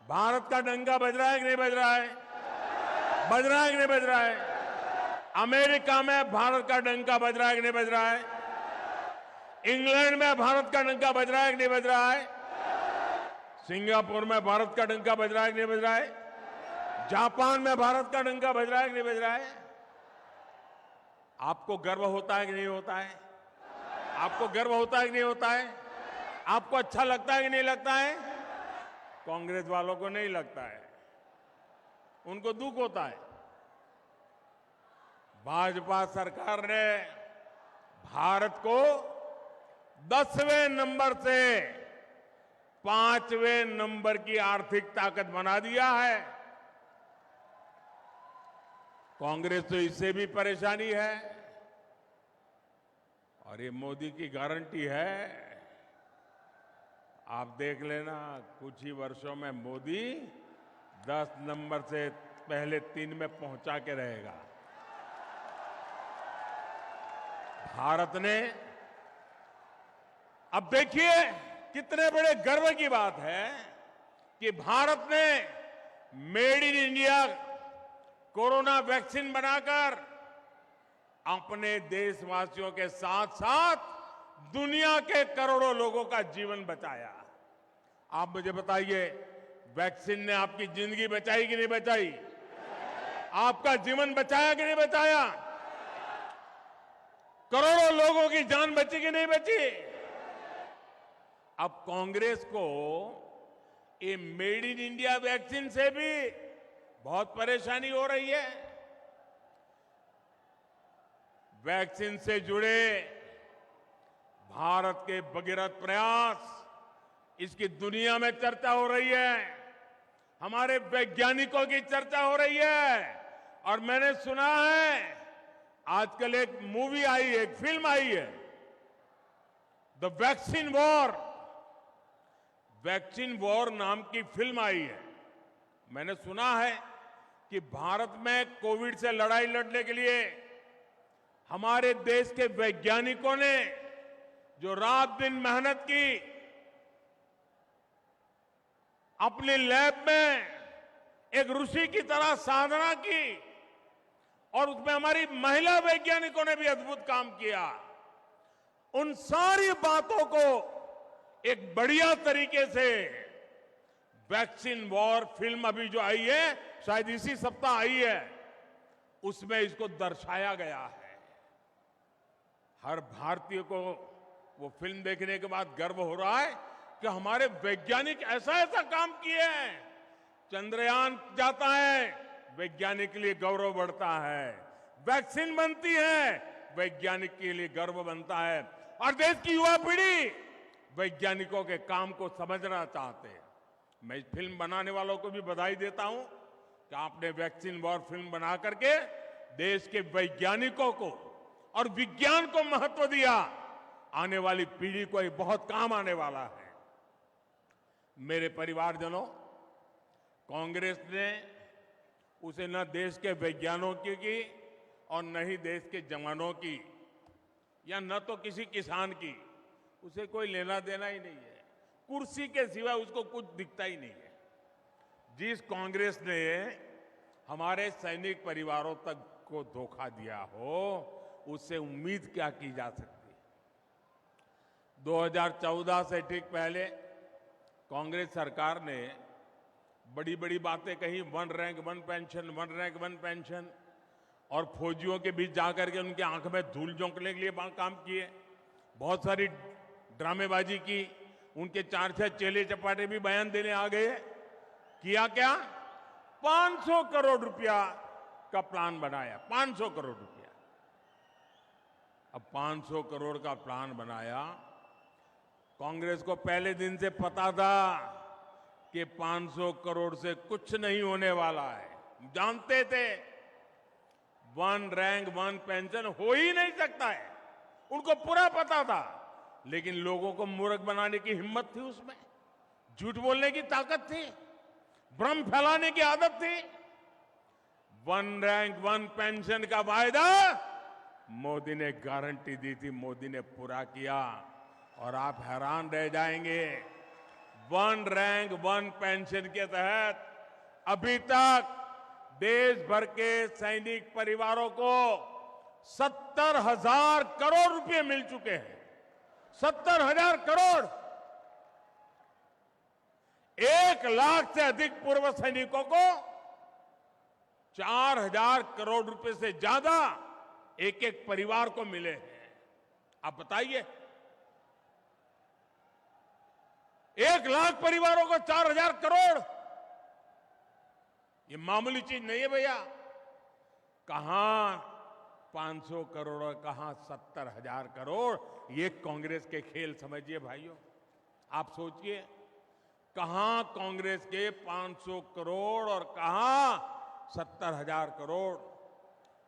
भारत का डंका बज रहा है कि नहीं बज रहा है? बज रहा है कि नहीं बज रहा है? अमेरिका में भारत का डंका बज रहा है कि नहीं बज रहा है? इंग्लैंड में भारत का डंका बज रहा है कि नहीं बज रहा है? सिंगापुर में भारत का डंका बज रहा है कि नहीं बज रहा है? जापान में भारत का डंका बज रहा है कि नहीं बज रहा है? आपको गर्व होता है कि नहीं होता है? आपको गर्व होता है कि नहीं होता है? आपको अच्छा लगता है कि नहीं लगता है? कांग्रेस वालों को नहीं लगता है, उनको दुख होता है। भाजपा सरकार ने भारत को 10वें नंबर से 5वें नंबर की आर्थिक ताकत बना दिया है। कांग्रेस तो इससे भी परेशानी है, और ये मोदी की गारंटी है। आप देख लेना, कुछ ही वर्षों में मोदी 10 नंबर से पहले 3 में पहुंचा के रहेगा। भारत ने, अब देखिए कितने बड़े गर्व की बात है कि भारत ने made in India corona vaccine बनाकर अपने देशवासियों के साथ साथ दुनिया के करोड़ों लोगों का जीवन बचाया। आप मुझे बताइए, वैक्सीन ने आपकी जिंदगी बचाई कि नहीं बचाई? आपका जीवन बचाया कि नहीं बचाया? करोड़ों लोगों की जान बची कि नहीं बची? अब कांग्रेस को ये मेड इन इंडिया वैक्सीन से भी बहुत परेशानी हो रही है। वैक्सीन से जुड़े भारत के भगीरथ प्रयास, इसकी दुनिया में चर्चा हो रही है, हमारे वैज्ञानिकों की चर्चा हो रही है। और मैंने सुना है आजकल एक मूवी आई है, एक फिल्म आई है, the vaccine war. Vaccine war नाम की फिल्म आई है। मैंने सुना है कि भारत में कोविड से लड़ाई लड़ने के लिए हमारे देश के वैज्ञानिकों ने जो रात दिन मेहनत की, अपनी लैब में एक ऋषि की तरह साधना की, और उसमें हमारी महिला वैज्ञानिकों ने भी अद्भुत काम किया। उन सारी बातों को एक बढ़िया तरीके से वैक्सीन वॉर फिल्म अभी जो आई है, शायद इसी सप्ताह आई है, उसमें इसको दर्शाया गया है। हर भारतीय को वो फिल्म देखने के बाद गर्व हो रहा है कि हमारे वैज्ञानिक ऐसा ऐसा काम किए हैं। चंद्रयान जाता है, वैज्ञानिक के लिए गौरव बढ़ता है। वैक्सीन बनती है, वैज्ञानिक के लिए गर्व बनता है। और देश की युवा पीढ़ी वैज्ञानिकों के काम को समझना चाहते हैं। मैं इस फिल्म बनाने वालों को भी बधाई देता हूं कि आपने वैक्सीन वॉर फिल्म बना करके देश के वैज्ञानिकों को और विज्ञान को महत्व दिया। आने वाली पीढ़ी को ये बहुत काम आने वाला है। मेरे परिवारजनों, कांग्रेस ने उसे न देश के वैज्ञानिकों की और न ही देश के जवानों की, या न तो किसी किसान की, उसे कोई लेना देना ही नहीं है। कुर्सी के सिवा उसको कुछ दिखता ही नहीं है। जिस कांग्रेस ने हमारे सैनिक परिवारों तक को धोखा दिया हो, उससे उम्मीद क्या की जा सकती है? 2014 से ठीक पहले कांग्रेस सरकार ने बड़ी बड़ी बातें कही, one rank one pension, one rank one pension, और फौजियों के बीच जाकर के उनकी आंख में धूल झोंकने के लिए काम किए। बहुत सारी ड्रामेबाजी की, उनके 4-6 चेले चपाटे भी बयान देने आ गए। किया क्या? 500 करोड़ रुपया का प्लान बनाया, 500 करोड़ रुपया। अब 500 करोड़ का प्लान बनाया। कांग्रेस को पहले दिन से पता था कि 500 करोड़ से कुछ नहीं होने वाला है। जानते थे वन रैंक वन पेंशन हो ही नहीं सकता है, उनको पूरा पता था। लेकिन लोगों को मूर्ख बनाने की हिम्मत थी उसमें, झूठ बोलने की ताकत थी, भ्रम फैलाने की आदत थी। वन रैंक वन पेंशन का वायदा मोदी ने गारंटी दी थी, मोदी ने पूरा किया। और आप हैरान रह जाएंगे, वन रैंक वन पेंशन के तहत अभी तक देश भर के सैनिक परिवारों को 70,000 करोड़ रुपए मिल चुके हैं। 70,000 करोड़। 1 लाख से अधिक पूर्व सैनिकों को 4,000 करोड़ रुपए से ज्यादा एक एक परिवार को मिले हैं। आप बताइए, 1 लाख परिवारों को 4,000 करोड़, ये मामूली चीज नहीं है भैया। कहां 500 करोड़ और कहां 70,000 करोड़, ये कांग्रेस के खेल समझिए भाइयों। आप सोचिए, कहां कांग्रेस के 500 करोड़ और कहां 70,000 करोड़।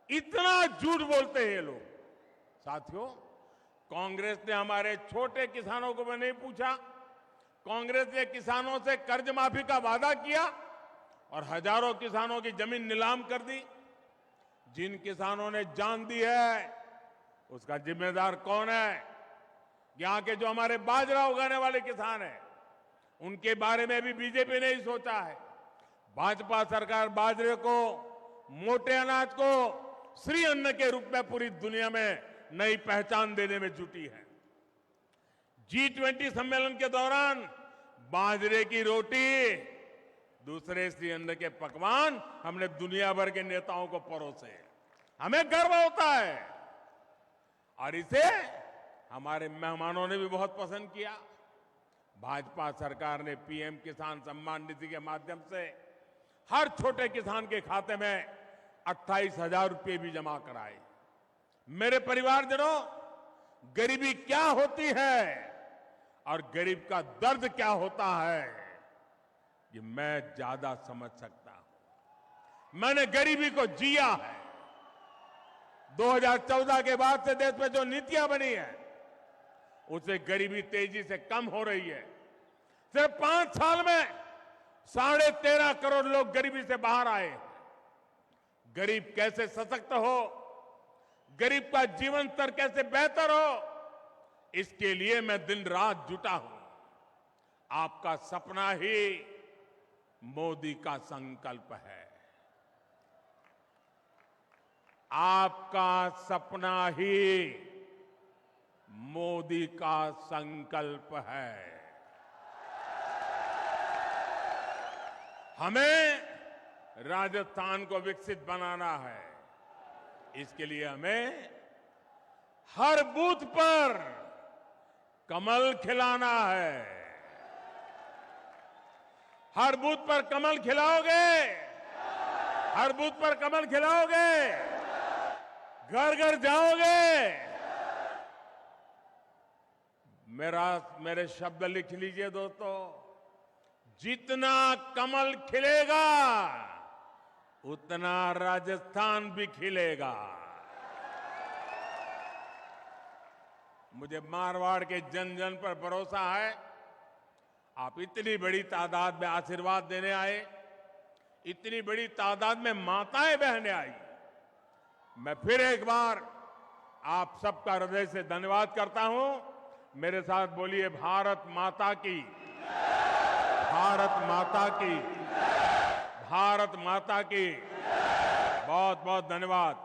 इतना झूठ बोलते हैं ये लोग। साथियों, कांग्रेस ने हमारे छोटे किसानों को भी नहीं पूछा। कांग्रेस ने किसानों से कर्ज माफी का वादा किया और हजारों किसानों की जमीन नीलाम कर दी। जिन किसानों ने जान दी है, उसका जिम्मेदार कौन है? यहां के जो हमारे बाजरा उगाने वाले किसान हैं, उनके बारे में भी बीजेपी ने ही सोचा है। भाजपा सरकार बाजरे को, मोटे अनाज को श्री अन्न के रूप में पूरी दुनिया में नई पहचान देने में जुटी है। G20 सम्मेलन के दौरान बाजरे की रोटी दूसरे श्रीअन्न के पकवान हमने दुनिया भर के नेताओं को परोसे। हमें गर्व होता है और इसे हमारे मेहमानों ने भी बहुत पसंद किया। भाजपा सरकार ने पीएम किसान सम्मान निधि के माध्यम से हर छोटे किसान के खाते में 28,000 रुपये भी जमा कराए। मेरे परिवारजनों, गरीबी क्या होती है और गरीब का दर्द क्या होता है, ये मैं ज्यादा समझ सकता हूं। मैंने गरीबी को जिया है। 2014 के बाद से देश में जो नीतियां बनी है, उससे गरीबी तेजी से कम हो रही है। सिर्फ 5 साल में 13.5 करोड़ लोग गरीबी से बाहर आए। गरीब कैसे सशक्त हो, गरीब का जीवन स्तर कैसे बेहतर हो, इसके लिए मैं दिन रात जुटा हूं। आपका सपना ही मोदी का संकल्प है। आपका सपना ही मोदी का संकल्प है। हमें राजस्थान को विकसित बनाना है। इसके लिए हमें हर बूथ पर कमल खिलाना है। हर बूथ पर कमल खिलाओगे, हर बूथ पर कमल खिलाओगे, घर घर जाओगे। मेरे शब्द लिख लीजिए दोस्तों, जितना कमल खिलेगा उतना राजस्थान भी खिलेगा। मुझे मारवाड़ के जन जन पर भरोसा है। आप इतनी बड़ी तादाद में आशीर्वाद देने आए, इतनी बड़ी तादाद में माताएं बहनें आई। मैं फिर एक बार आप सबका हृदय से धन्यवाद करता हूं। मेरे साथ बोलिए, भारत माता की, भारत माता की, भारत माता की। बहुत बहुत धन्यवाद।